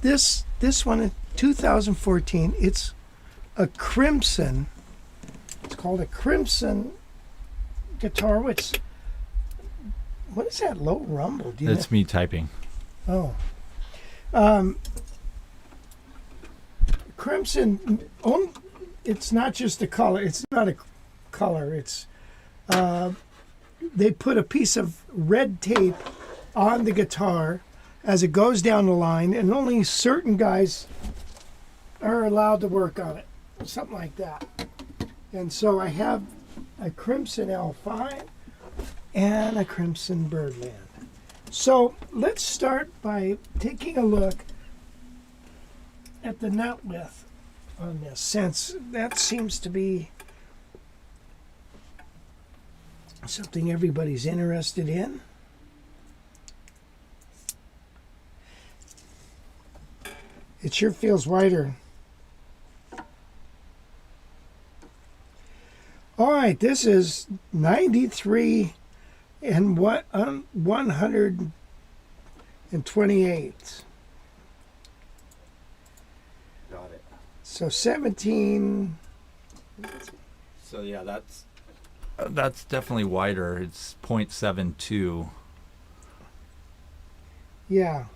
this one in 2014, it's a crimson. It's called a crimson guitar. What is that low rumble? Do you That's me typing. know? Crimson. It's not just a color. It's not a color. It's they put a piece of red tape on the guitar as it goes down the line, and only certain guys are allowed to work on it, something like that. And so I have a Crimson L5 and a Crimson Byrdland. So let's start by taking a look at the nut width on this, since that seems to be something everybody's interested in. It sure feels wider. All right, this is 93 and 128. Got it. So 17. So yeah, that's definitely wider. It's 0.72. Yeah.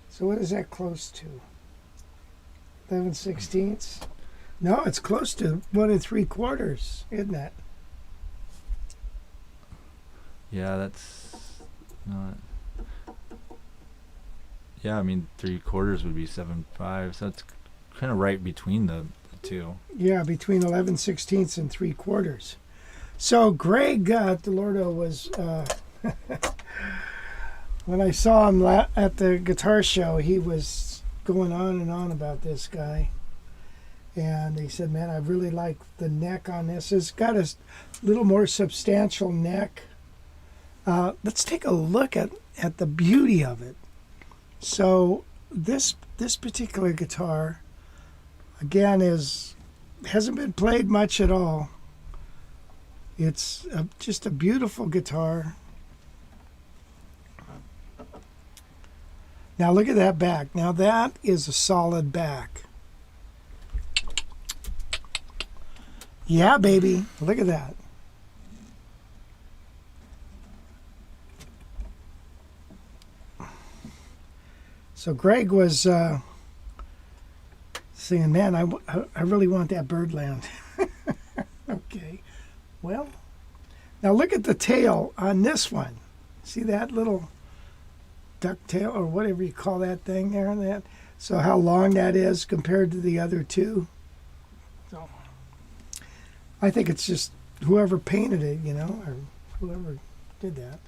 So what is that close to? 11/16? No, it's close to 1 3/4, isn't it? Yeah, that's not. Yeah, I mean 3/4 would be 7/5. So it's kind of right between the two. Yeah, between 11/16 and 3/4. So Greg DeLordo was, when I saw him at the guitar show, he was going on and on about this guy. And he said, man, I really like the neck on this. It's got a little more substantial neck. Let's take a look at the beauty of it. So this particular guitar, again, hasn't been played much at all. It's just a beautiful guitar. Now look at that back. Now that is a solid back. Yeah, baby. Look at that. So Greg was saying, man, I really want that Byrdland. Okay. Well, now look at the tail on this one. See that little ducktail or whatever you call that thing there on that? So how long that is compared to the other two. So I think it's just whoever painted it, or whoever did that.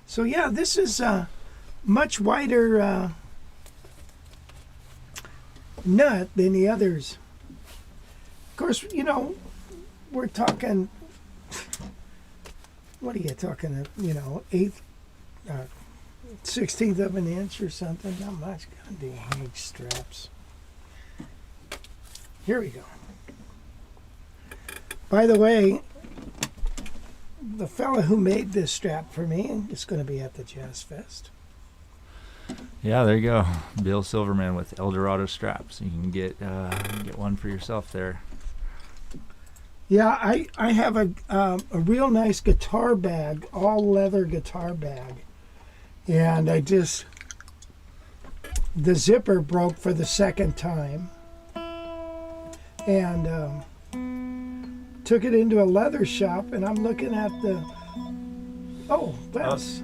So yeah, this is a much wider nut than the others. Of course, we're talking, what are you talking, eighth, 16th of an inch or something. Not much. God dang straps. Here we go. By the way, the fella who made this strap for me is going to be at the Jazz Fest. Yeah, there you go. Bill Silverman with Eldorado straps. You can get one for yourself there. Yeah, I have a real nice guitar bag, all leather guitar bag, and the zipper broke for the second time, and took it into a leather shop, and I'm looking at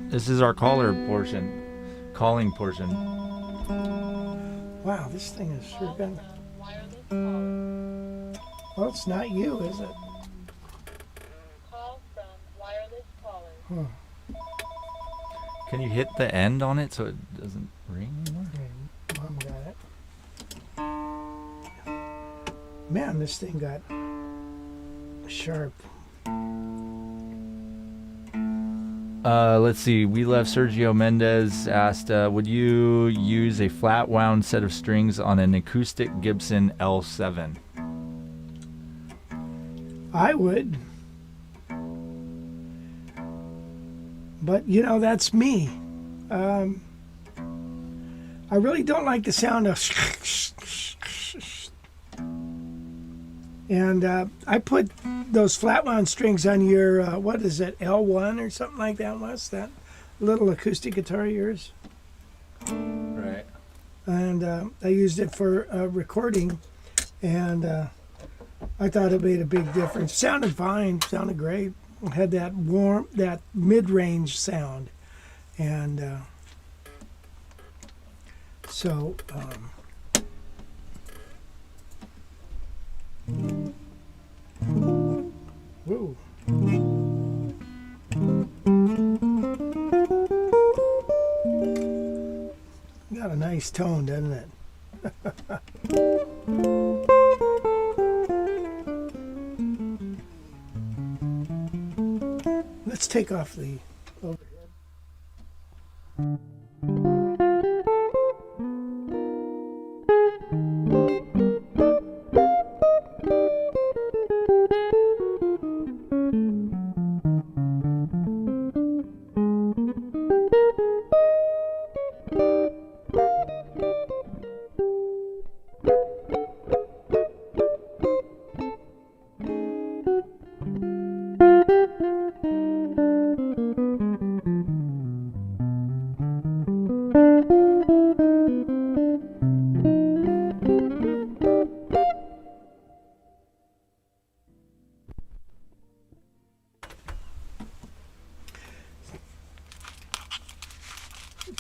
This is our calling portion. Wow, this thing is sure been. Well, it's not you, is it? Call from wireless caller. Can you hit the end on it so it doesn't ring anymore? Mom got it. Man, this thing got sharp. Let's see. We Love Sergio Mendez asked, would you use a flat wound set of strings on an acoustic Gibson L7? I would. But, that's me. I really don't like the sound of... And I put those flat wound strings on your, what is it, L1 or something like that, Wes? That little acoustic guitar of yours. Right. And I used it for recording, and I thought it made a big difference. Sounded fine, sounded great. It had that warm, that mid-range sound. And so... Whoa. Got a nice tone, doesn't it? Let's take off the overhead.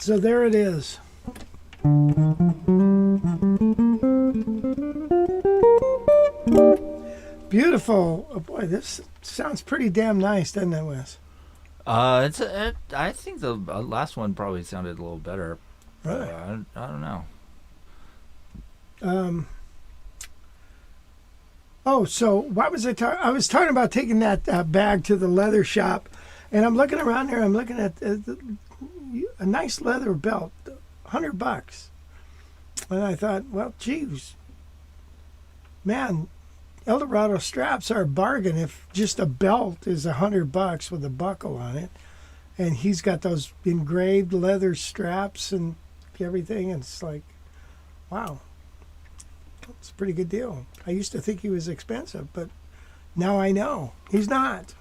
So there it is. Beautiful. Oh boy, this sounds pretty damn nice, doesn't it, Wes? I think the last one probably sounded a little better. Really? I don't know. Oh, so what was I talking? I was talking about taking that bag to the leather shop, and I'm looking around there. I'm looking at a nice leather belt, $100, and I thought, well, geez, man, Eldorado straps are a bargain if just a belt is $100 with a buckle on it, and he's got those engraved leather straps and everything, and it's like, wow, it's a pretty good deal. I used to think he was expensive, but now I know he's not.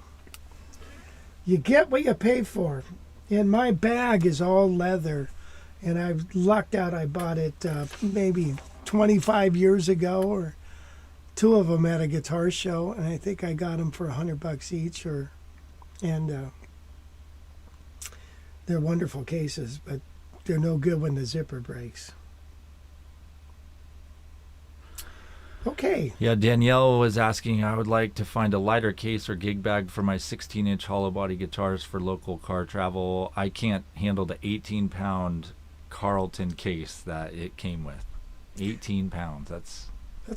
You get what you pay for, and my bag is all leather, and I've lucked out. I bought it maybe 25 years ago, or two of them at a guitar show, and I think I got them for $100 each. And they're wonderful cases, but they're no good when the zipper breaks. Okay. Yeah, Danielle was asking, I would like to find a lighter case or gig bag for my 16-inch hollow body guitars for local car travel. I can't handle the 18-pound Carlton case that it came with. 18 pounds. That's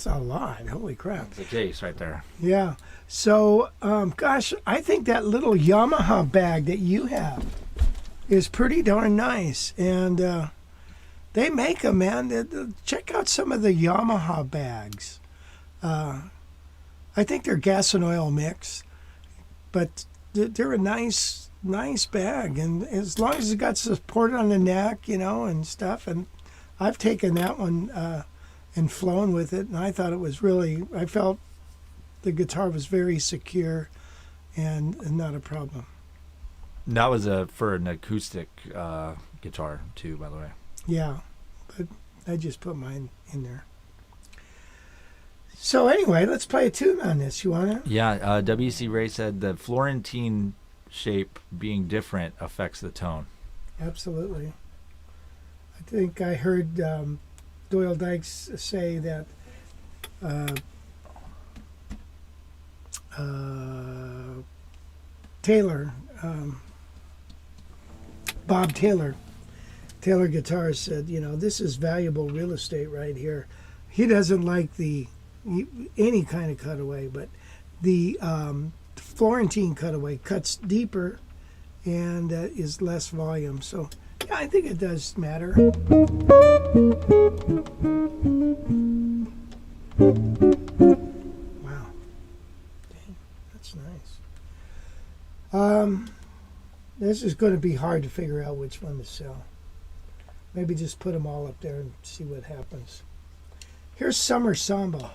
a lot. Holy crap. That's a case right there. Yeah. So, gosh, I think that little Yamaha bag that you have is pretty darn nice. And they make them, man. Check out some of the Yamaha bags. I think they're gas and oil mix, but they're a nice bag. And as long as it's got support on the neck, and stuff. And I've taken that one and flown with it, and I thought it was really, I felt the guitar was very secure and not a problem. That was for an acoustic guitar too, by the way. Yeah, but I just put mine in there. So anyway, let's play a tune on this. You want to? Yeah, W.C. Ray said the Florentine shape being different affects the tone. Absolutely. I think I heard Doyle Dykes say that Taylor, Bob Taylor Guitars said, this is valuable real estate right here. He doesn't like any kind of cutaway, but the Florentine cutaway cuts deeper and is less volume. So yeah, I think it does matter. Wow. Dang, that's nice. This is going to be hard to figure out which one to sell. Maybe just put them all up there and see what happens. Here's Summer Samba.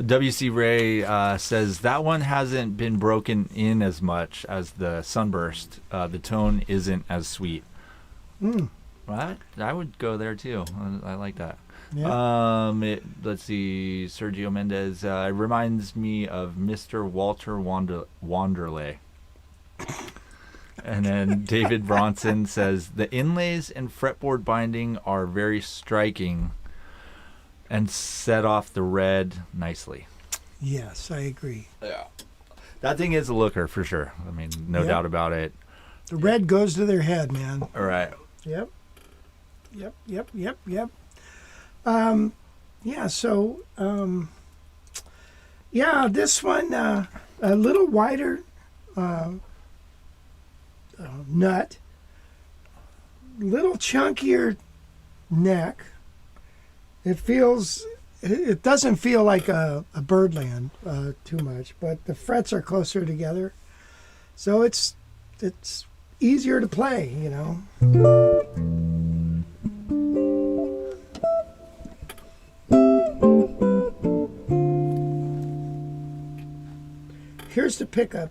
WC Ray says that one hasn't been broken in as much as the Sunburst. The tone isn't as sweet. Well, I would go there too. I like that. Yeah. Let's see. Sergio Mendez. It reminds me of Mr. Walter Wanderley. And then David Bronson says the inlays and fretboard binding are very striking and set off the red nicely. Yes, I agree. Yeah. That thing is a looker for sure. I mean, no Yep. doubt about it. The red goes to their head, man. All right. Yep. Yeah, so, yeah, this one, a little wider nut, little chunkier neck. It doesn't feel like a Byrdland too much, but the frets are closer together. So it's easier to play, you know. Here's the pickup.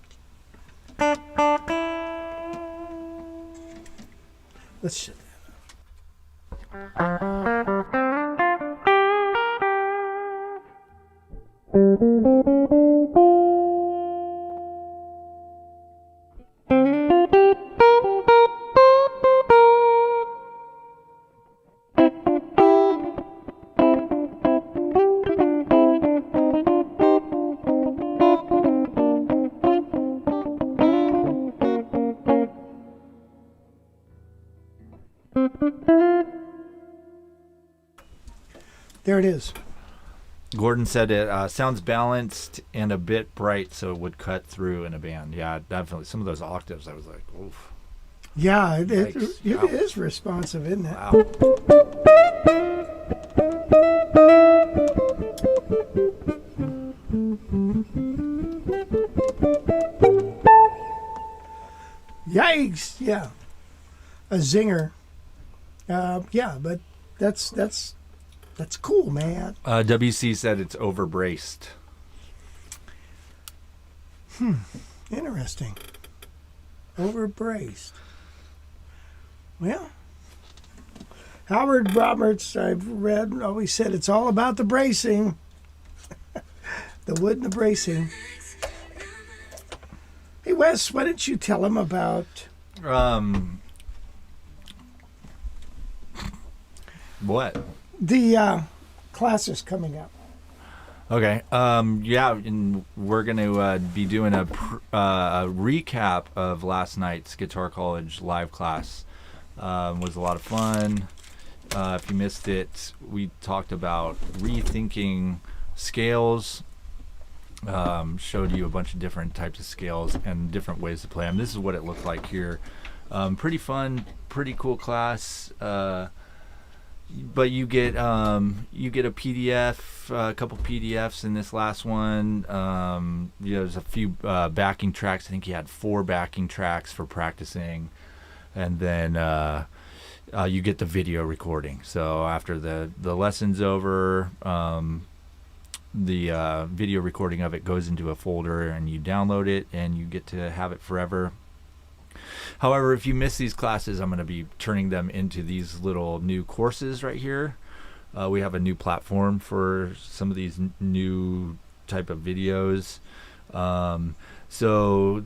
Let's shut that up. There it is. Gordon said it sounds balanced and a bit bright, so it would cut through in a band. Yeah, definitely. Some of those octaves, I was like, oof. Yeah, it Yikes. Wow. is responsive, isn't it? Wow. Yikes! Yeah, a zinger. Yeah, but that's cool, man. WC said it's overbraced. Interesting. Overbraced. Well, Howard Roberts, I've read, always said it's all about the bracing. The wood and the bracing. Hey, Wes, why don't you tell him about... What? the classes coming up? Okay. Yeah, and we're going to be doing a recap of last night's Guitar College live class. Was a lot of fun. If you missed it, we talked about rethinking scales. Showed you a bunch of different types of scales and different ways to play them. This is what it looked like here. Pretty fun, pretty cool class. But you get a PDF, a couple PDFs in this last one. There's a few backing tracks. I think you had 4 backing tracks for practicing, and then you get the video recording. So after the lesson's over, the video recording of it goes into a folder, and you download it, and you get to have it forever. However, if you miss these classes, I'm going to be turning them into these little new courses right here. We have a new platform for some of these new type of videos. So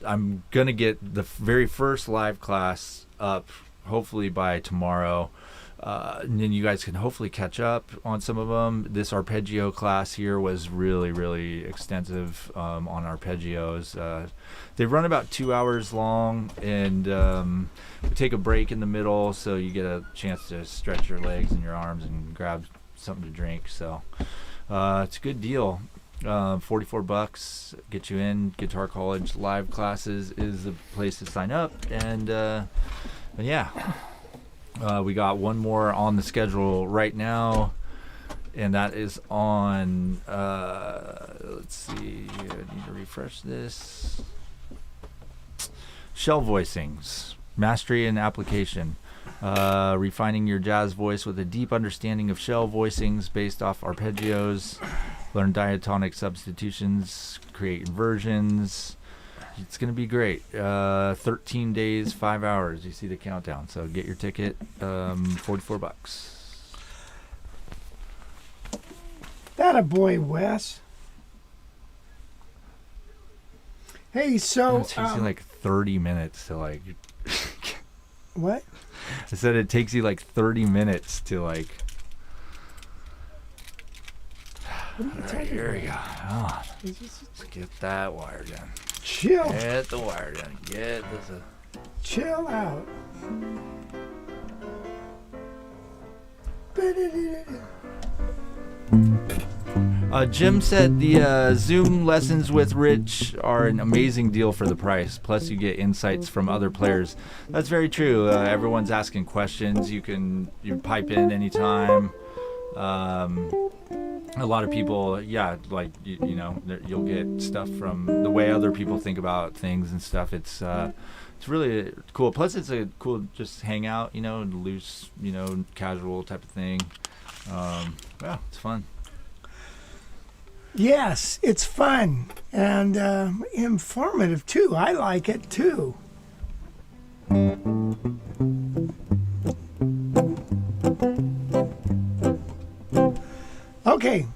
I'm going to get the very first live class up hopefully by tomorrow. And then you guys can hopefully catch up on some of them. This arpeggio class here was really, really extensive on arpeggios. They run about 2 hours long, and we take a break in the middle, so you get a chance to stretch your legs and your arms and grab something to drink. So it's a good deal. $44 get you in. Guitar College live classes is the place to sign up, and yeah. We got one more on the schedule right now, and that is on, let's see, I need to refresh this. Shell voicings, mastery and application. Refining your jazz voice with a deep understanding of shell voicings based off arpeggios. learn diatonic substitutions, create inversions. It's going to be great. 13 days, 5 hours. You see the countdown. So get your ticket, $44. That a boy, Wes. Hey, so It takes you like 30 minutes to like. what? I said it takes you like 30 minutes to like. Alright, here we go. Oh, let's get that wire done. Chill. Get the wire done. Get this. Chill out. Jim said the Zoom lessons with Rich are an amazing deal for the price. Plus, you get insights from other players. That's very true. Everyone's asking questions. You pipe in anytime. A lot of people, yeah, like you'll get stuff from the way other people think about things and stuff. It's really cool. Plus, it's a cool just hangout, loose, casual type of thing. Yeah, it's fun. Yes, it's fun and informative too. I like it too. Okay.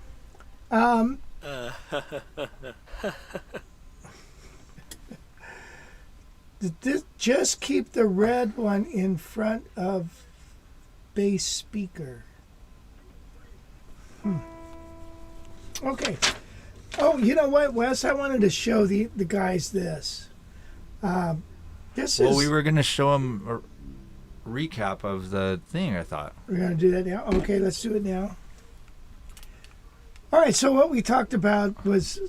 Just keep the red one in front of bass speaker. Okay. Oh, you know what, Wes? I wanted to show the guys this. We were going to show them a recap of the thing, I thought. We're going to do that now? Okay, let's do it now. All right, so what we talked about was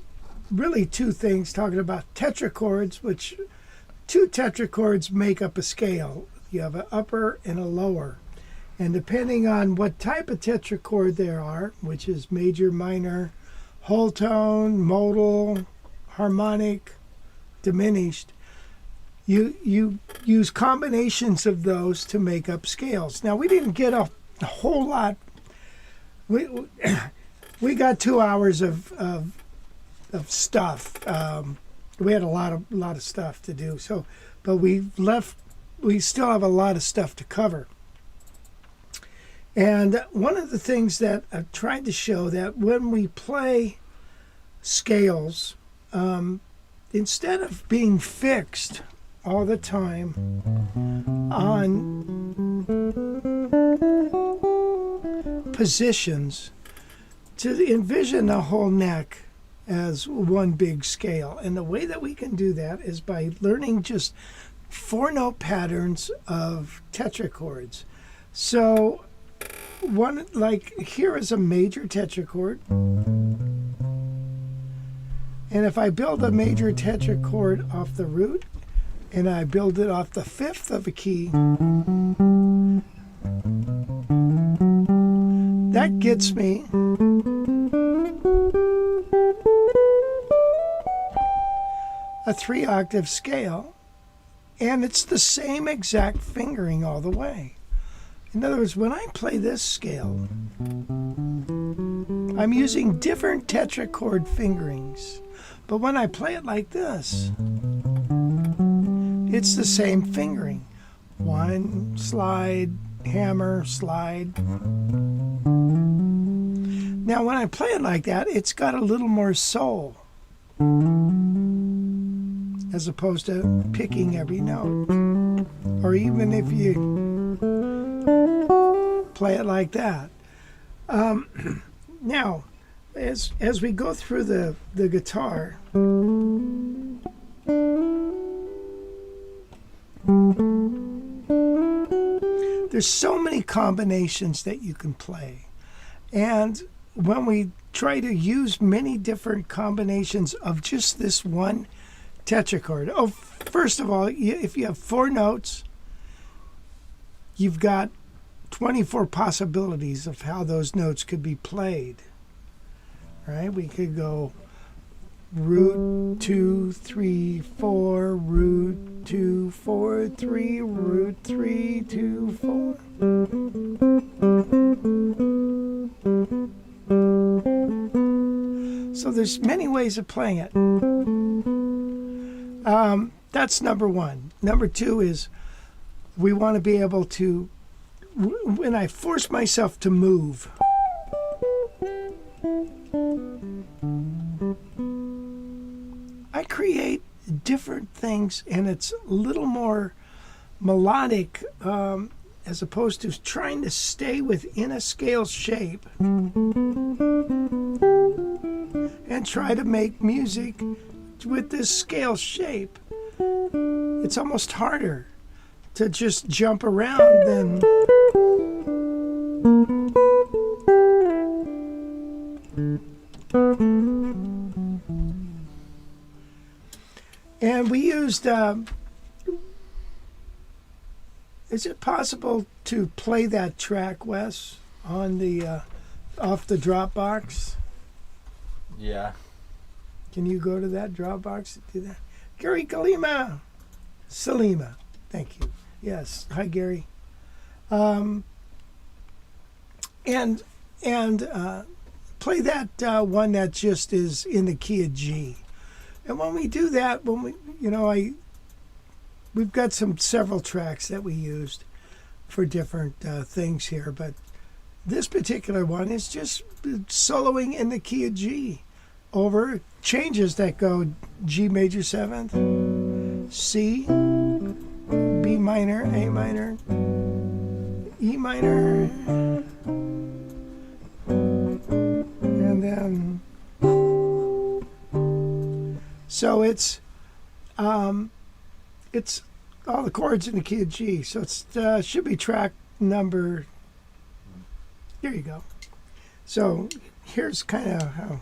really two things, talking about tetrachords, which two tetrachords make up a scale. You have an upper and a lower. And depending on what type of tetrachord there are, which is major, minor, whole tone, modal, harmonic, diminished, you use combinations of those to make up scales. Now, we didn't get a whole lot. We got 2 hours of stuff. We had a lot of stuff to do. So, but we still have a lot of stuff to cover. And one of the things that I've tried to show that when we play scales, instead of being fixed all the time on positions, to envision the whole neck as one big scale. And the way that we can do that is by learning just 4-note patterns of tetrachords. So one, like here is a major tetrachord. And if I build a major tetrachord off the root, and I build it off the fifth of a key, that gets me a 3-octave scale, and it's the same exact fingering all the way. In other words, when I play this scale, I'm using different tetrachord fingerings. But when I play it like this, it's the same fingering. 1, slide, hammer, slide. Now, when I play it like that, it's got a little more soul, as opposed to picking every note. Or even if you play it like that. Now, as we go through the guitar, there's so many combinations that you can play. And when we try to use many different combinations of just this one tetrachord, first of all, if you have 4 notes, you've got 24 possibilities of how those notes could be played. Right? We could go root 2, 3, 4, root 2, 4, 3, root 3, 2, 4. So there's many ways of playing it. That's number one. Number two is we want to be able to, when I force myself to move, I create different things, and it's a little more melodic as opposed to trying to stay within a scale shape and try to make music with this scale shape. It's almost harder to just jump around than and we used is it possible to play that track, Wes, on the off the Dropbox? Yeah. Can you go to that Dropbox and do that? Gary Salima. Thank you. Yes. Hi, Gary. And play that one that just is in the key of G. And when we do that, when we, we've got several tracks that we used for different things here, but this particular one is just soloing in the key of G over changes that go G major 7th, C, B minor, A minor, E minor, and then so it's all the chords in the key of G. So it's should be track number. Here you go. So here's kind of how.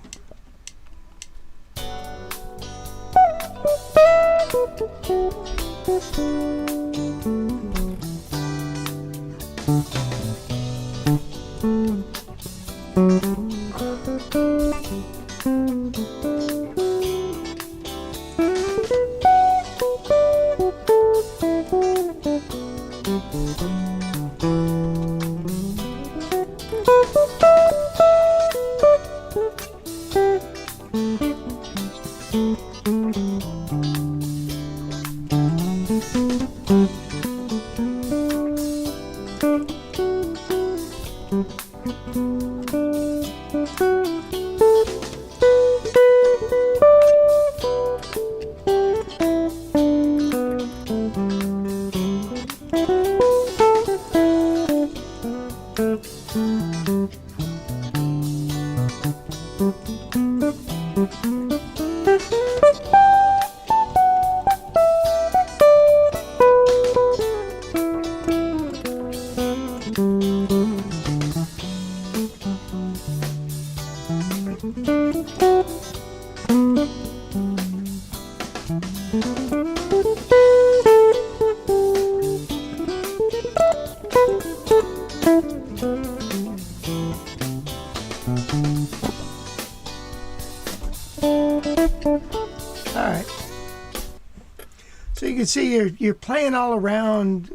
See, you're playing all around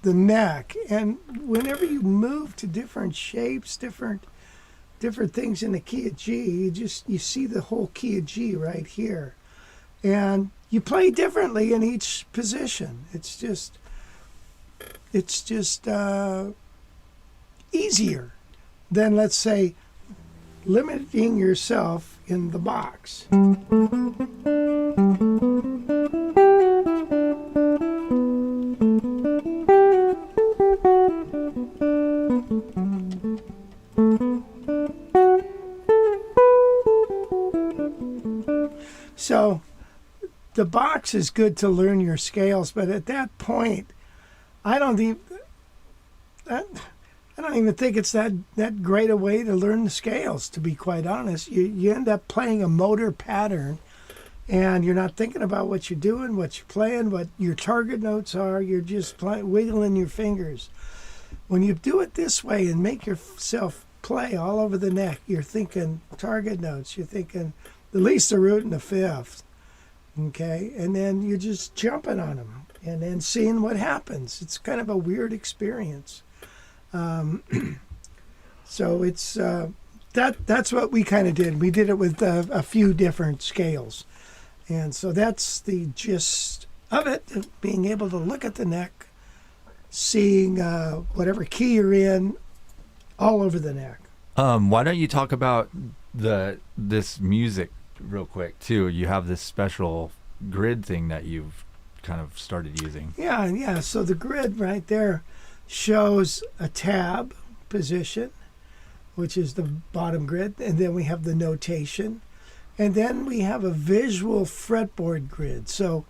the neck, and whenever you move to different shapes, different things in the key of G, you see the whole key of G right here, and you play differently in each position. It's just easier than, let's say, limiting yourself in the box. So the box is good to learn your scales, but at that point, I don't even think it's that great a way to learn the scales, to be quite honest. You end up playing a motor pattern, and you're not thinking about what you're doing, what you're playing, what your target notes are. You're just wiggling your fingers. When you do it this way and make yourself play all over the neck, you're thinking target notes. You're thinking at least the root and the fifth, okay? And then you're just jumping on them and then seeing what happens. It's kind of a weird experience. So it's that's what we kind of did. We did it with a few different scales. And so that's the gist of it, being able to look at the neck, seeing whatever key you're in all over the neck. Why don't you talk about this music real quick too? You have this special grid thing that you've kind of started using. Yeah. So the grid right there shows a tab position, which is the bottom grid, and then we have the notation, and then we have a visual fretboard grid. So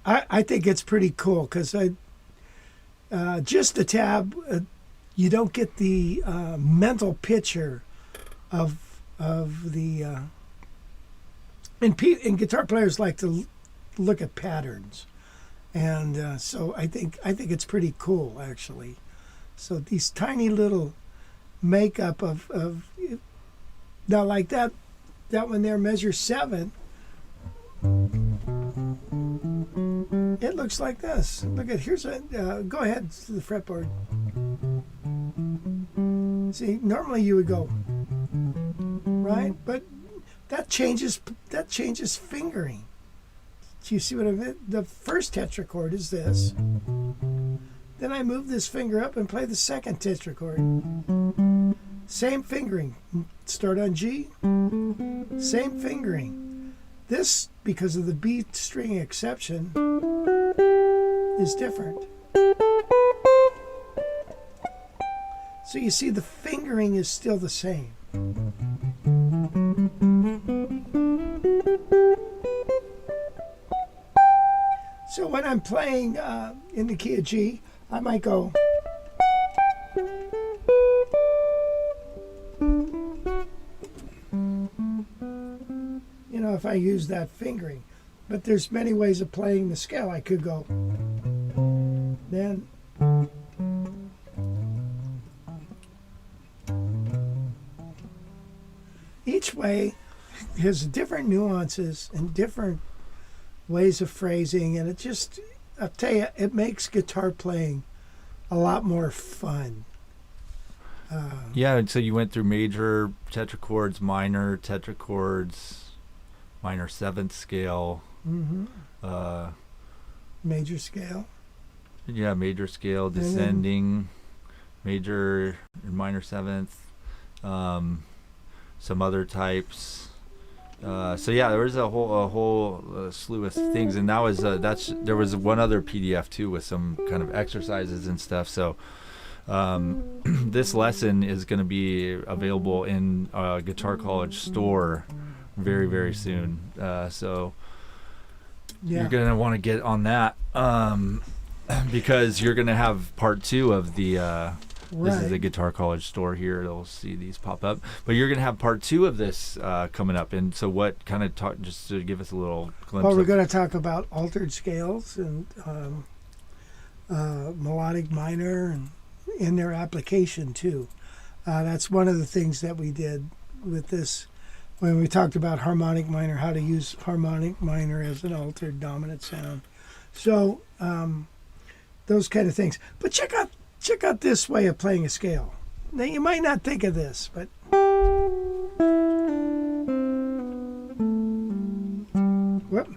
I think it's pretty cool because just the tab, you don't get the mental picture of the and guitar players like to look at patterns, and so I think it's pretty cool actually. So these tiny little makeup of now, like that one there, measure 7. It looks like this. Look at, here's a go ahead to the fretboard. See, normally you would go right, but that changes fingering. Do you see what I mean? The first tetrachord is this. Then I move this finger up and play the second tetrachord. Same fingering. Start on G. Same fingering. This, because of the B string exception, is different. So you see the fingering is still the same. So when I'm playing in the key of G, I might go. You know, if I use that fingering. But there's many ways of playing the scale. I could go. Then. Each way has different nuances and different ways of phrasing, and I'll tell you, it makes guitar playing a lot more fun. Yeah, so you went through major tetrachords, minor tetrachords, minor 7th scale. Major scale. Yeah, major scale, descending, major and minor 7th, some other types. So yeah, there was a whole slew of things, and that was there was one other PDF too with some kind of exercises and stuff. So this lesson is going to be available in Guitar College store very, very soon. So you're going to want to get on that because you're going to have part 2 of the. This is the Guitar College store here. They'll see these pop up. But you're going to have part 2 of this coming up. And so what kind of talk, just to give us a little glimpse. Well, we're going to talk about altered scales and melodic minor and in their application too. That's one of the things that we did with this when we talked about harmonic minor, how to use harmonic minor as an altered dominant sound. So those kind of things. But check out this way of playing a scale. Now, you might not think of this, but whoop.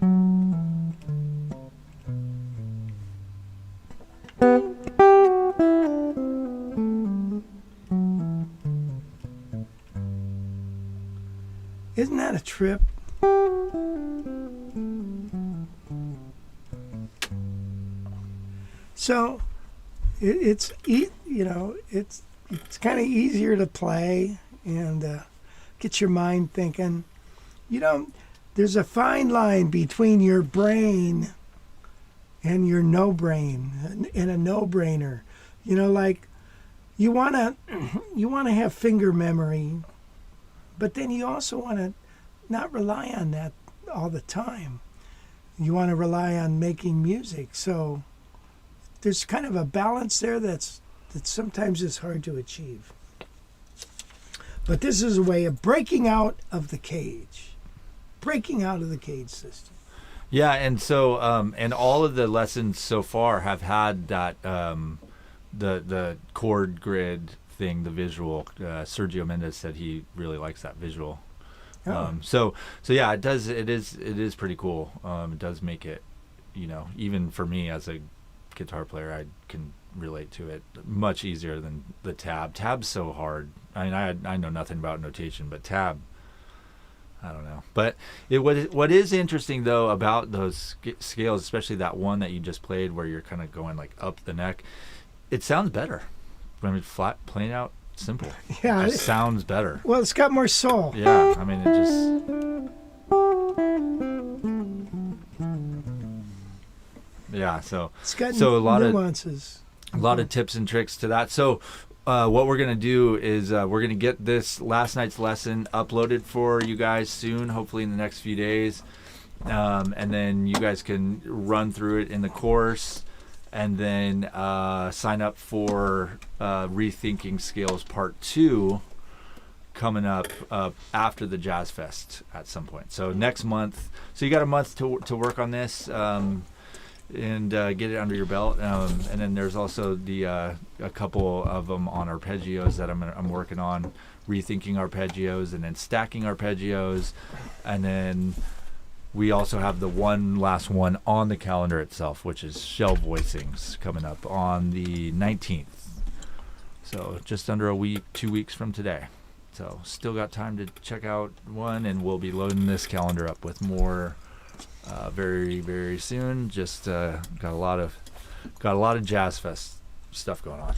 Isn't that a trip? So it's kind of easier to play and get your mind thinking. There's a fine line between your brain and your no brain and a no-brainer. Like you want to have finger memory, but then you also want to not rely on that all the time. You want to rely on making music. So there's kind of a balance there that sometimes is hard to achieve. But this is a way of breaking out of the cage system. Yeah, and so and all of the lessons so far have had that the chord grid thing, the visual. Sergio Mendes said he really likes that visual. Oh. So yeah, it is pretty cool. It does make it, even for me as a guitar player, I can relate to it much easier than the tab. Tab's so hard. I mean, I know nothing about notation, but tab, I don't know. But what is interesting though about those scales, especially that one that you just played, where you're kind of going like up the neck, it sounds better. I mean, flat, plain out, simple. Yeah, it just sounds better. Well, it's got more soul. Yeah, I mean, it just. Yeah, so It's got a lot nuances. a lot of tips and tricks to that. So what we're gonna do is we're gonna get this last night's lesson uploaded for you guys soon, hopefully in the next few days, and then you guys can run through it in the course, and then sign up for Rethinking Scales Part 2 coming up after the Jazz Fest at some point. So next month. So you got a month to work on this. And get it under your belt, and then there's also a couple of them on arpeggios that I'm working on, rethinking arpeggios and then stacking arpeggios, and then we also have the one last one on the calendar itself, which is shell voicings, coming up on the 19th. So just under a week, 2 weeks from today. So still got time to check out one, and we'll be loading this calendar up with more. Very, very soon. Just got a lot of Jazz Fest stuff going on.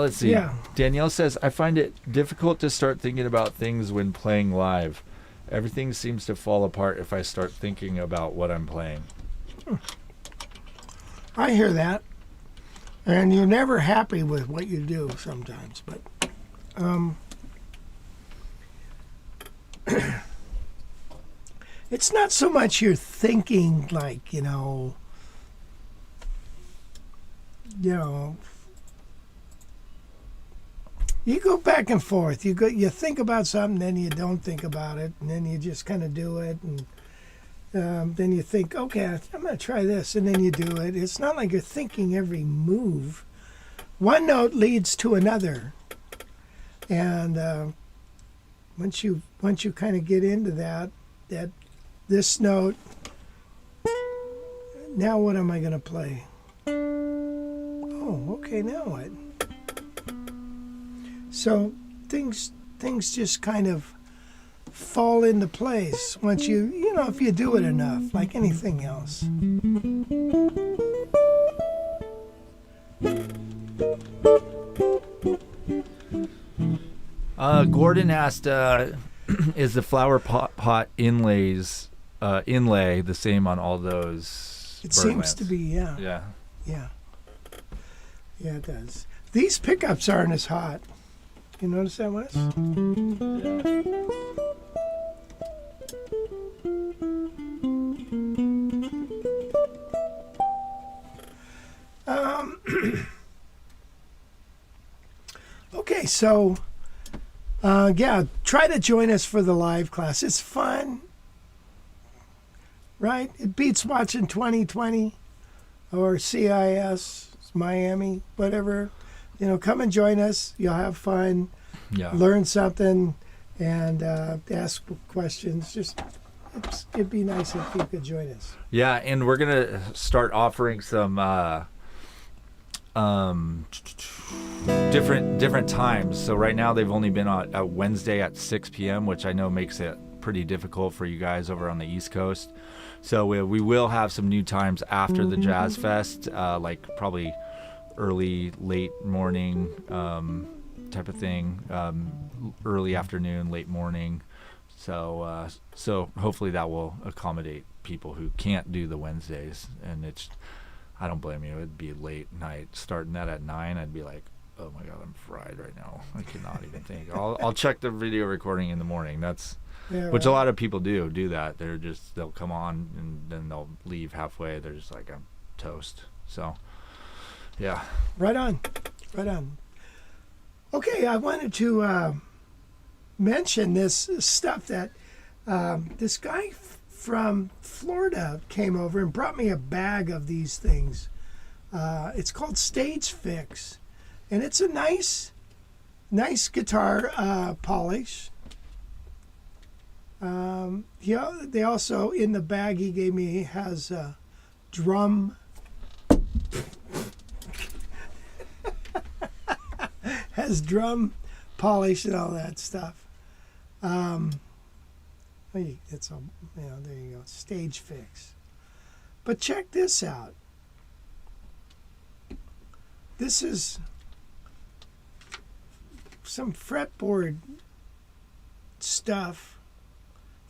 Let's see. Yeah. Danielle says, I find it difficult to start thinking about things when playing live. Everything seems to fall apart if I start thinking about what I'm playing. I hear that. And you're never happy with what you do sometimes. But it's not so much you're thinking like, you go back and forth. You think about something, then you don't think about it, and then you just kind of do it, and then you think, okay, I'm going to try this, and then you do it. It's not like you're thinking every move. One note leads to another, and once you kind of get into that this note, now what am I going to play? Oh, okay, now what? So things just kind of fall into place once if you do it enough, like anything else. Gordon asked, is the flower pot inlay the same on all those? It seems to be, yeah. Yeah. Yeah. Yeah, it does. These pickups aren't as hot. You notice that, Wes? Okay, so try to join us for the live class. It's fun, right? It beats watching 2020 or CIS, Miami, whatever. Come and join us. You'll have fun, learn something, and ask questions. It'd be nice if you could join us. Yeah, and we're gonna start offering some different times. So right now they've only been on Wednesday at 6 p.m., which I know makes it pretty difficult for you guys over on the East Coast. So we will have some new times after the Jazz Fest, like probably late morning type of thing, early afternoon, late morning. So hopefully that will accommodate people who can't do the Wednesdays. And I don't blame you. It'd be late night. Starting that at 9, I'd be like, oh my God, I'm fried right now. I cannot even think. I'll check the video recording in the morning. Which a lot of people do that. They'll come on and then they'll leave halfway. They're just like, I'm toast. So, yeah. Right on. Okay, I wanted to mention this stuff that this guy from Florida came over and brought me a bag of these things. It's called Stage Fix, and it's a nice guitar polish. Yeah, they also, in the bag he gave me, has a drum. Has drum polish and all that stuff. It's a, there you go, Stage Fix. But check this out. This is some fretboard stuff,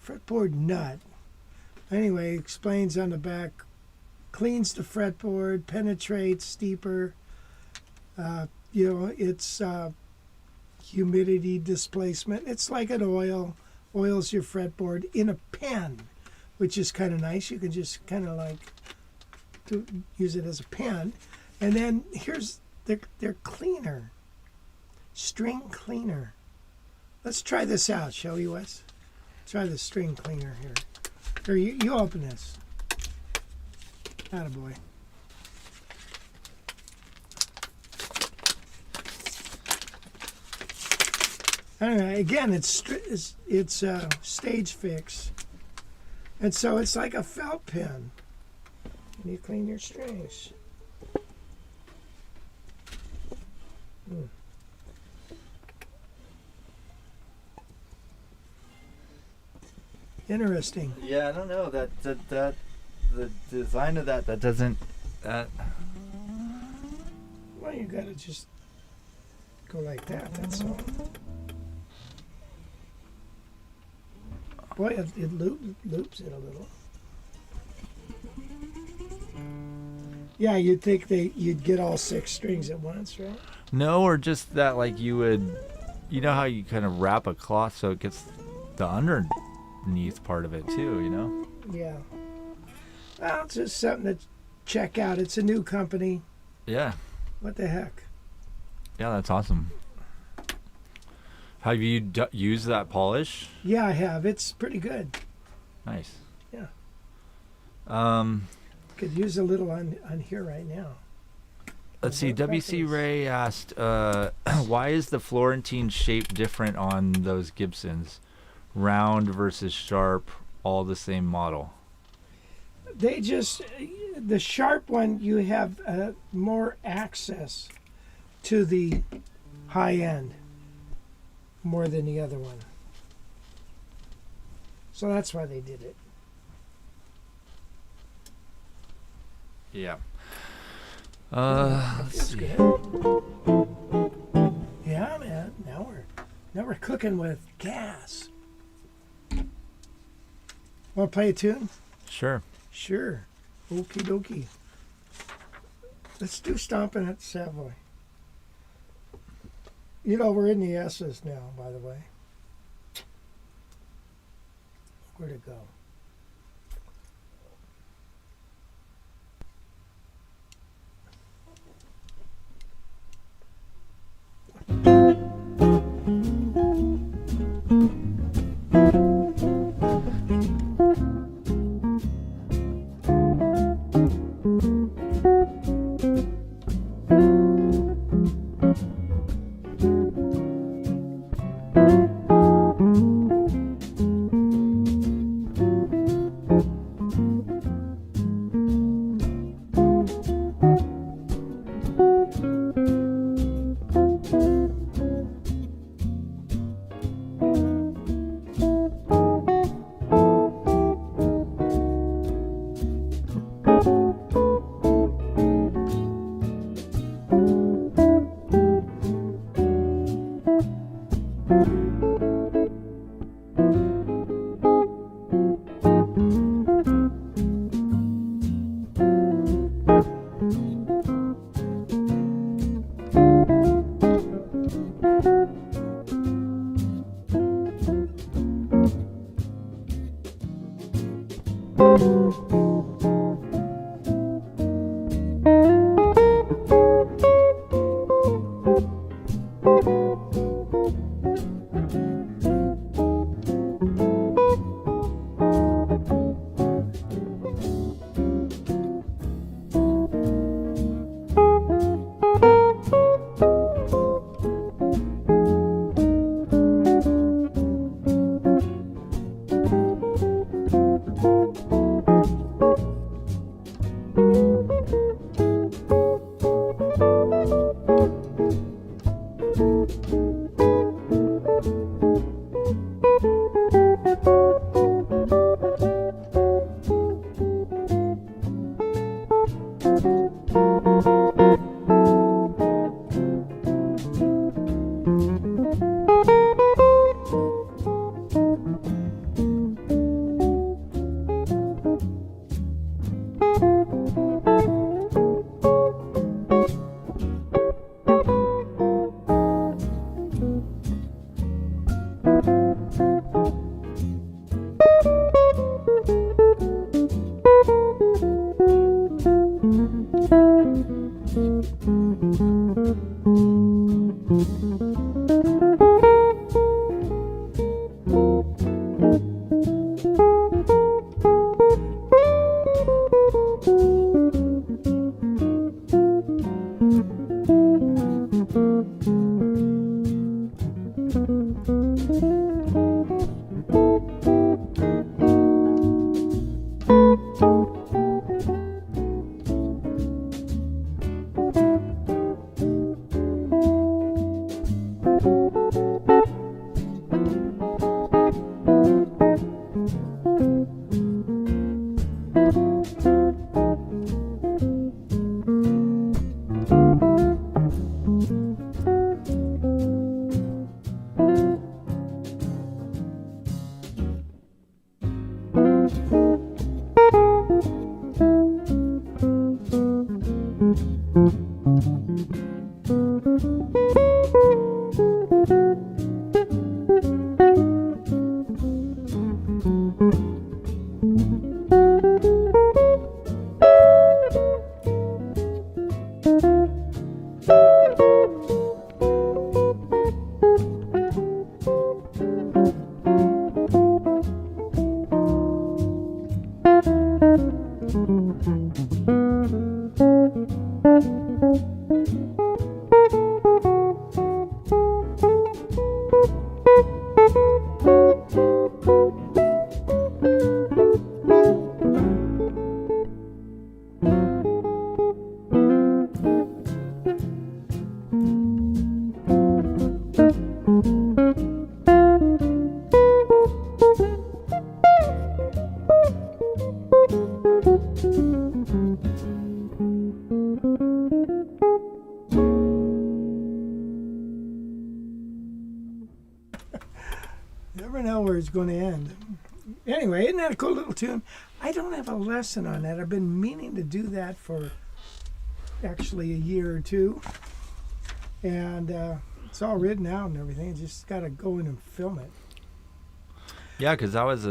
fretboard nut. Anyway, explains on the back, cleans the fretboard, penetrates deeper. It's humidity displacement. It's like an oil. Oils your fretboard in a pen, which is kind of nice. You can just kind of like use it as a pen. And then here's their cleaner, string cleaner. Let's try this out, shall we, Wes? Try the string cleaner here. Here, you open this. Attaboy. Anyway, again, it's Stage Fix, and so it's like a felt pen. And you clean your strings. Interesting. Yeah, I don't know that the design of that doesn't that. Well, you gotta just go like that. That's all. Boy, it loops it a little. Yeah, you'd think you'd get all 6 strings at once, right? No, or just that like you would, how you kind of wrap a cloth so it gets the underneath part of it too, Yeah. Well, it's just something to check out. It's a new company. Yeah. What the heck? Yeah, that's awesome. Have you used that polish? Yeah, I have. It's pretty good. Nice. Yeah. Could use a little on here right now. Let's see. WC Ray asked, why is the Florentine shape different on those Gibsons? Round versus sharp, all the same model. The sharp one, you have more access to the high end more than the other one. So that's why they did it. Yeah. That Let's feels see. good. Yeah, man. Now we're cooking with gas. Want to play a tune? Sure. Sure. Okie dokie. Let's do Stomping at the Savoy. We're in the S's now, by the way. Where'd it go? never know where it's going to end. Anyway, isn't that a cool little tune? I don't have a lesson on that. I've been meaning to do that for actually a year or two. And it's all written out and everything. Just got to go in and film it. Yeah, because that was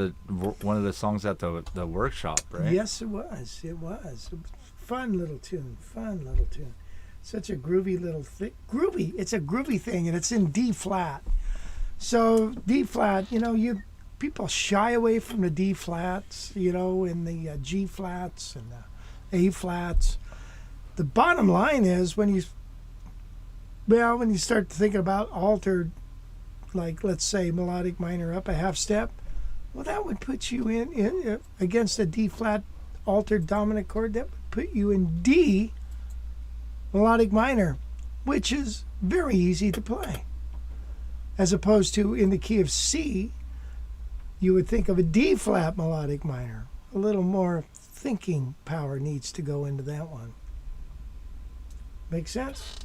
one of the songs at the workshop, right? Yes, it was. It was. Fun little tune. Fun little tune. Such a groovy little thing. Groovy. It's a groovy thing, and it's in D flat. So D flat, people shy away from the D flats, and the G flats and the A flats. The bottom line is when you start thinking about altered, like let's say melodic minor up a half step, well, that would put you in against a D flat altered dominant chord. That would put you in D melodic minor, which is very easy to play. As opposed to in the key of C, you would think of a D flat melodic minor. A little more thinking power needs to go into that one. Make sense?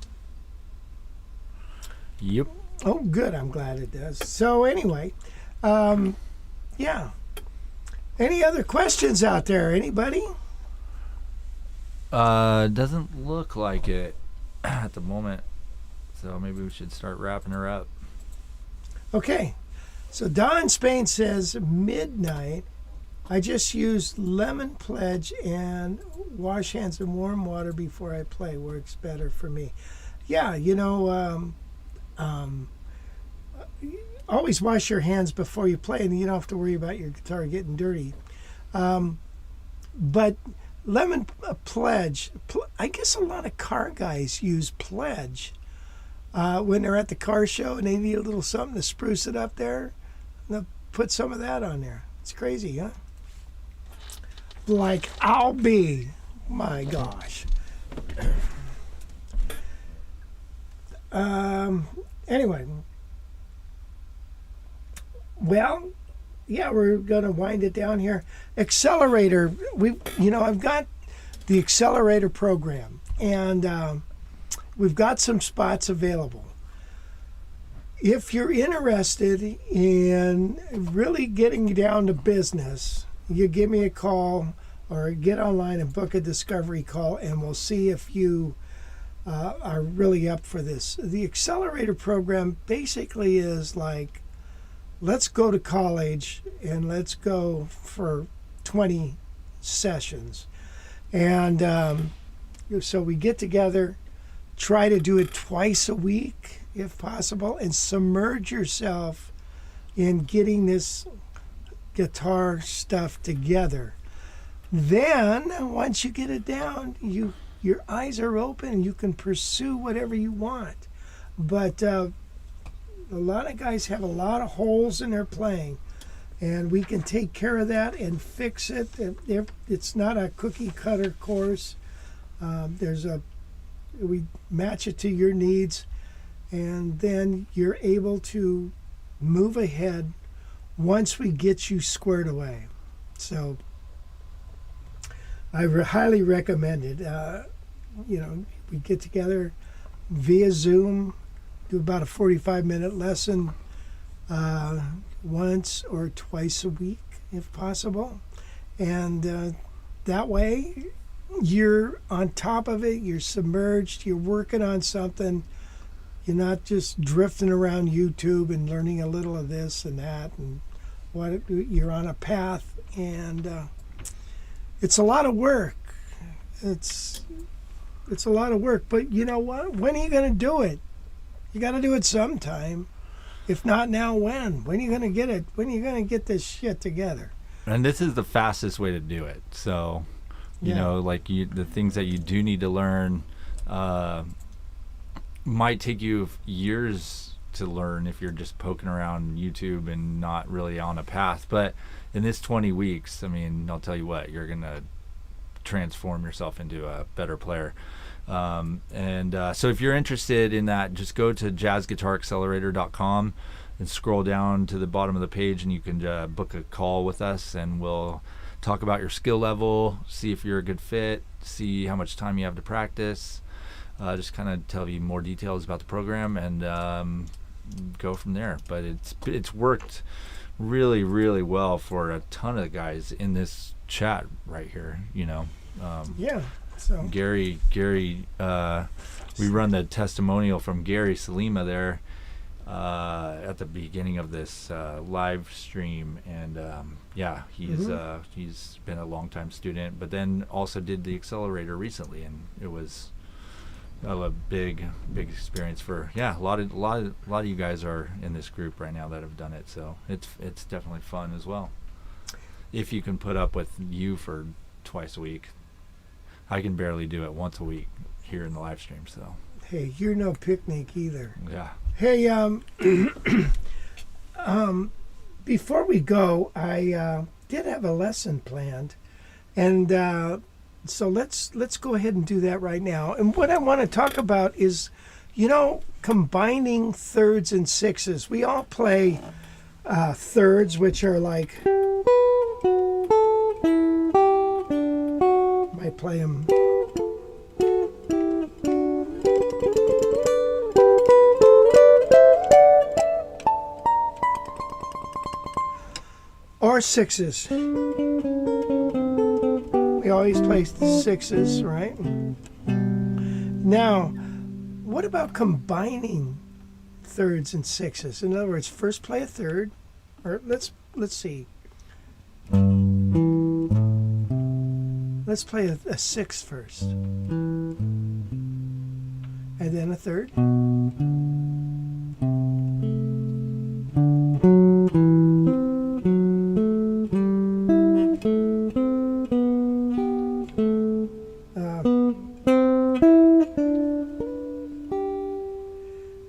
Yep. Oh, good. I'm glad it does. So anyway, yeah. Any other questions out there? Anybody? Doesn't look like it at the moment. So maybe we should start wrapping her up. Okay. So Don Spain says, midnight, I just used lemon pledge and wash hands in warm water before I play. Works better for me. Yeah, always wash your hands before you play, and you don't have to worry about your guitar getting dirty. But lemon pledge, I guess a lot of car guys use pledge when they're at the car show and they need a little something to spruce it up there. They'll put some of that on there. It's crazy, huh? Like I'll be. My gosh. Anyway. Well, yeah, we're going to wind it down here. Accelerator. I've got the accelerator program, and we've got some spots available. If you're interested in really getting down to business, you give me a call or get online and book a discovery call, and we'll see if you are really up for this. The accelerator program basically is like, let's go to college and let's go for 20 sessions. And so we get together, try to do it twice a week if possible, and submerge yourself in getting this guitar stuff together. Then once you get it down, your eyes are open and you can pursue whatever you want. But a lot of guys have a lot of holes in their playing, and we can take care of that and fix it. It's not a cookie cutter course. We match it to your needs, and then you're able to move ahead once we get you squared away. So I highly recommend it. We get together via Zoom, do about a 45-minute lesson once or twice a week if possible. And that way you're on top of it, you're submerged, you're working on something. You're not just drifting around YouTube and learning a little of this and that. And you're on a path, and it's a lot of work. It's a lot of work, but you know what? When are you going to do it? You got to do it sometime. If not now, when? When are you going to get it? When are you going to get this shit together? And this is the fastest way to do it. So, the things that you do need to learn might take you years to learn if you're just poking around YouTube and not really on a path. But in this 20 weeks, I'll tell you what, you're going to transform yourself into a better player. So if you're interested in that, just go to jazzguitaraccelerator.com and scroll down to the bottom of the page, and you can book a call with us, and we'll talk about your skill level, see if you're a good fit, see how much time you have to practice, just kind of tell you more details about the program, and go from there. But it's worked really, really well for a ton of guys in this chat right here. Yeah. So Gary, we run the testimonial from Gary Salima there at the beginning of this live stream, and he's been a longtime student, but then also did the accelerator recently, and it was a big experience for a lot of you guys are in this group right now that have done it, so it's definitely fun as well. If you can put up with you for twice a week. I can barely do it once a week here in the live stream, so. Hey, you're no picnic either. Yeah. Hey, before we go, I did have a lesson planned, and so let's go ahead and do that right now. And what I want to talk about is, combining thirds and sixes. We all play thirds, which are like, I play them. Or sixes. We always play sixes, right? Now, what about combining thirds and sixes? In other words, first play a third, or let's see. Let's play a six first, and then a third.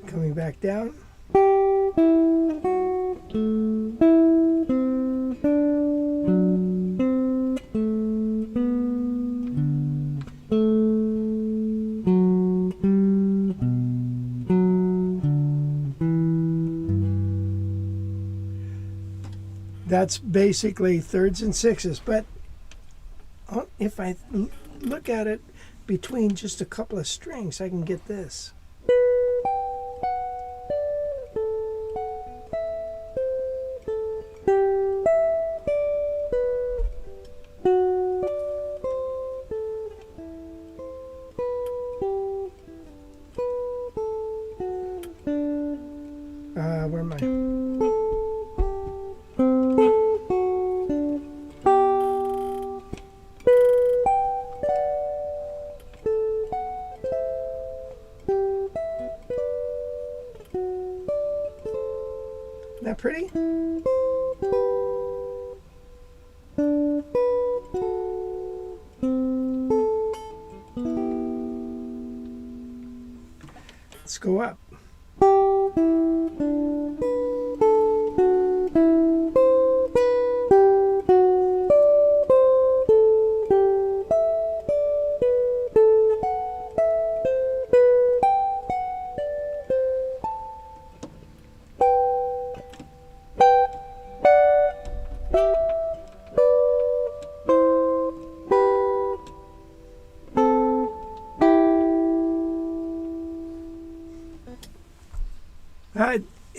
Coming back down. That's basically thirds and sixes, but if I look at it between just a couple of strings, I can get this. Where am I? That pretty? Let's go up.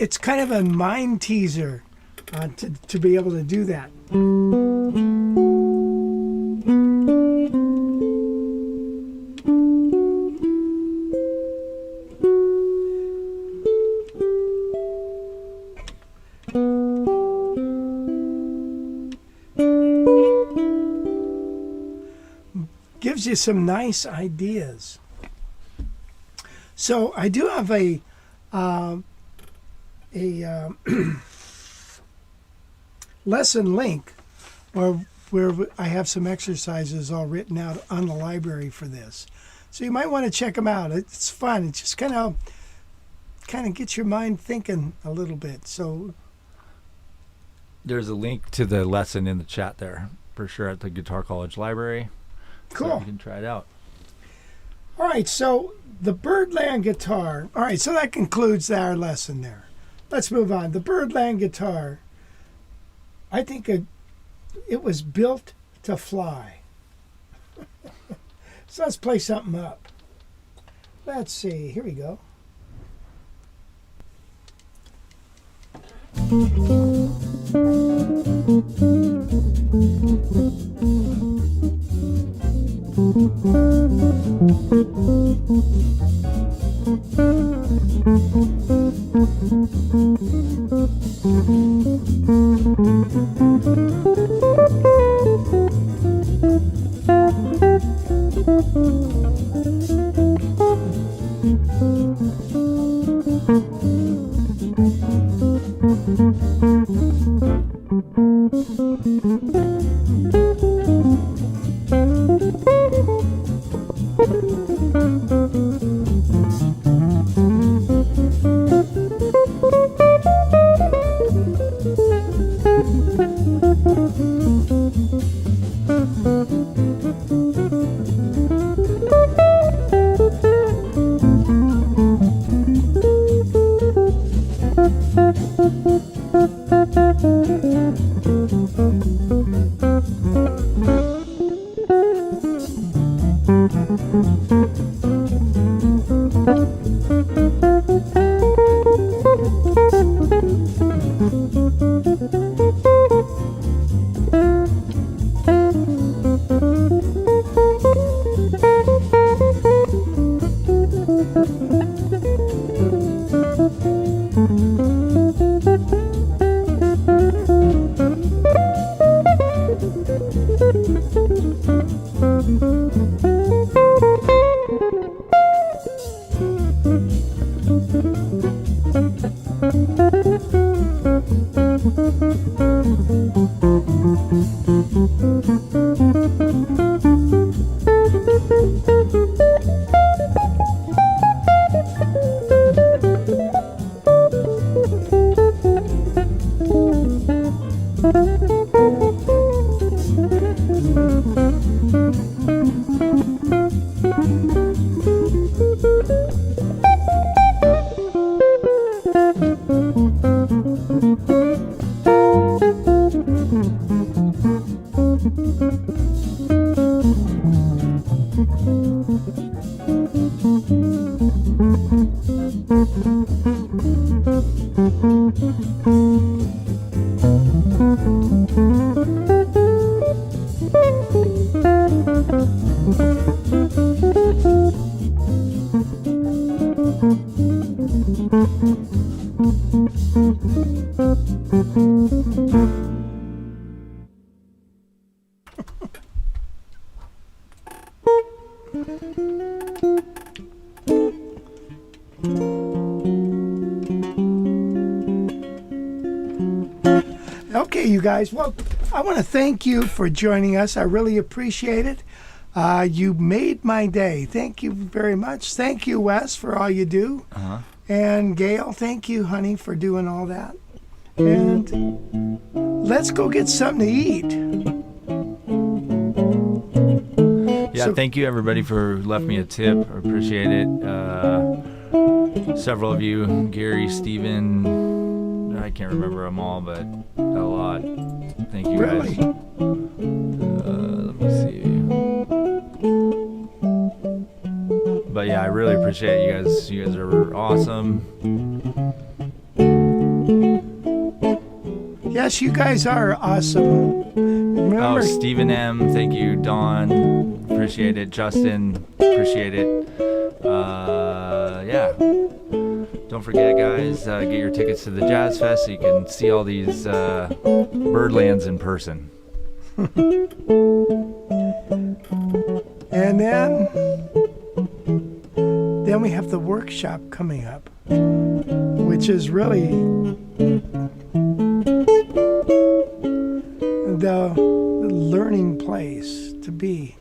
It's kind of a mind teaser to be able to do that. Gives you some nice ideas. So I do have a lesson link where I have some exercises all written out on the library for this. So you might want to check them out. It's fun. It just kind of gets your mind thinking a little bit. So there's a link to the lesson in the chat there for sure at the Guitar College Library. Cool. So you can try it out. All right, so the Byrdland guitar. All right, so that concludes our lesson there. Let's move on. The Byrdland guitar, I think it was built to fly. So let's play something up. Let's see. Here we go. Okay, you guys. Well, I want to thank you for joining us. I really appreciate it. You made my day. Thank you very much. Thank you, Wes, for all you do. And Gail, thank you, honey, for doing all that. And let's go get something to eat. Yeah, So- thank you everybody for who left me a tip. I appreciate it. Several of you, Gary, Steven, I can't remember them all, but a lot. Thank you Really? guys. Let me see. But yeah, I really appreciate you guys. You guys are awesome. Yes, you guys are awesome. Remember, Oh, Stephen M, thank you. Dawn, appreciate it. Justin, appreciate it. Yeah. Don't forget, guys, get your tickets to the Jazz Fest so you can see all these Byrdlands in person. and then we have the workshop coming up, which is really the learning place to be.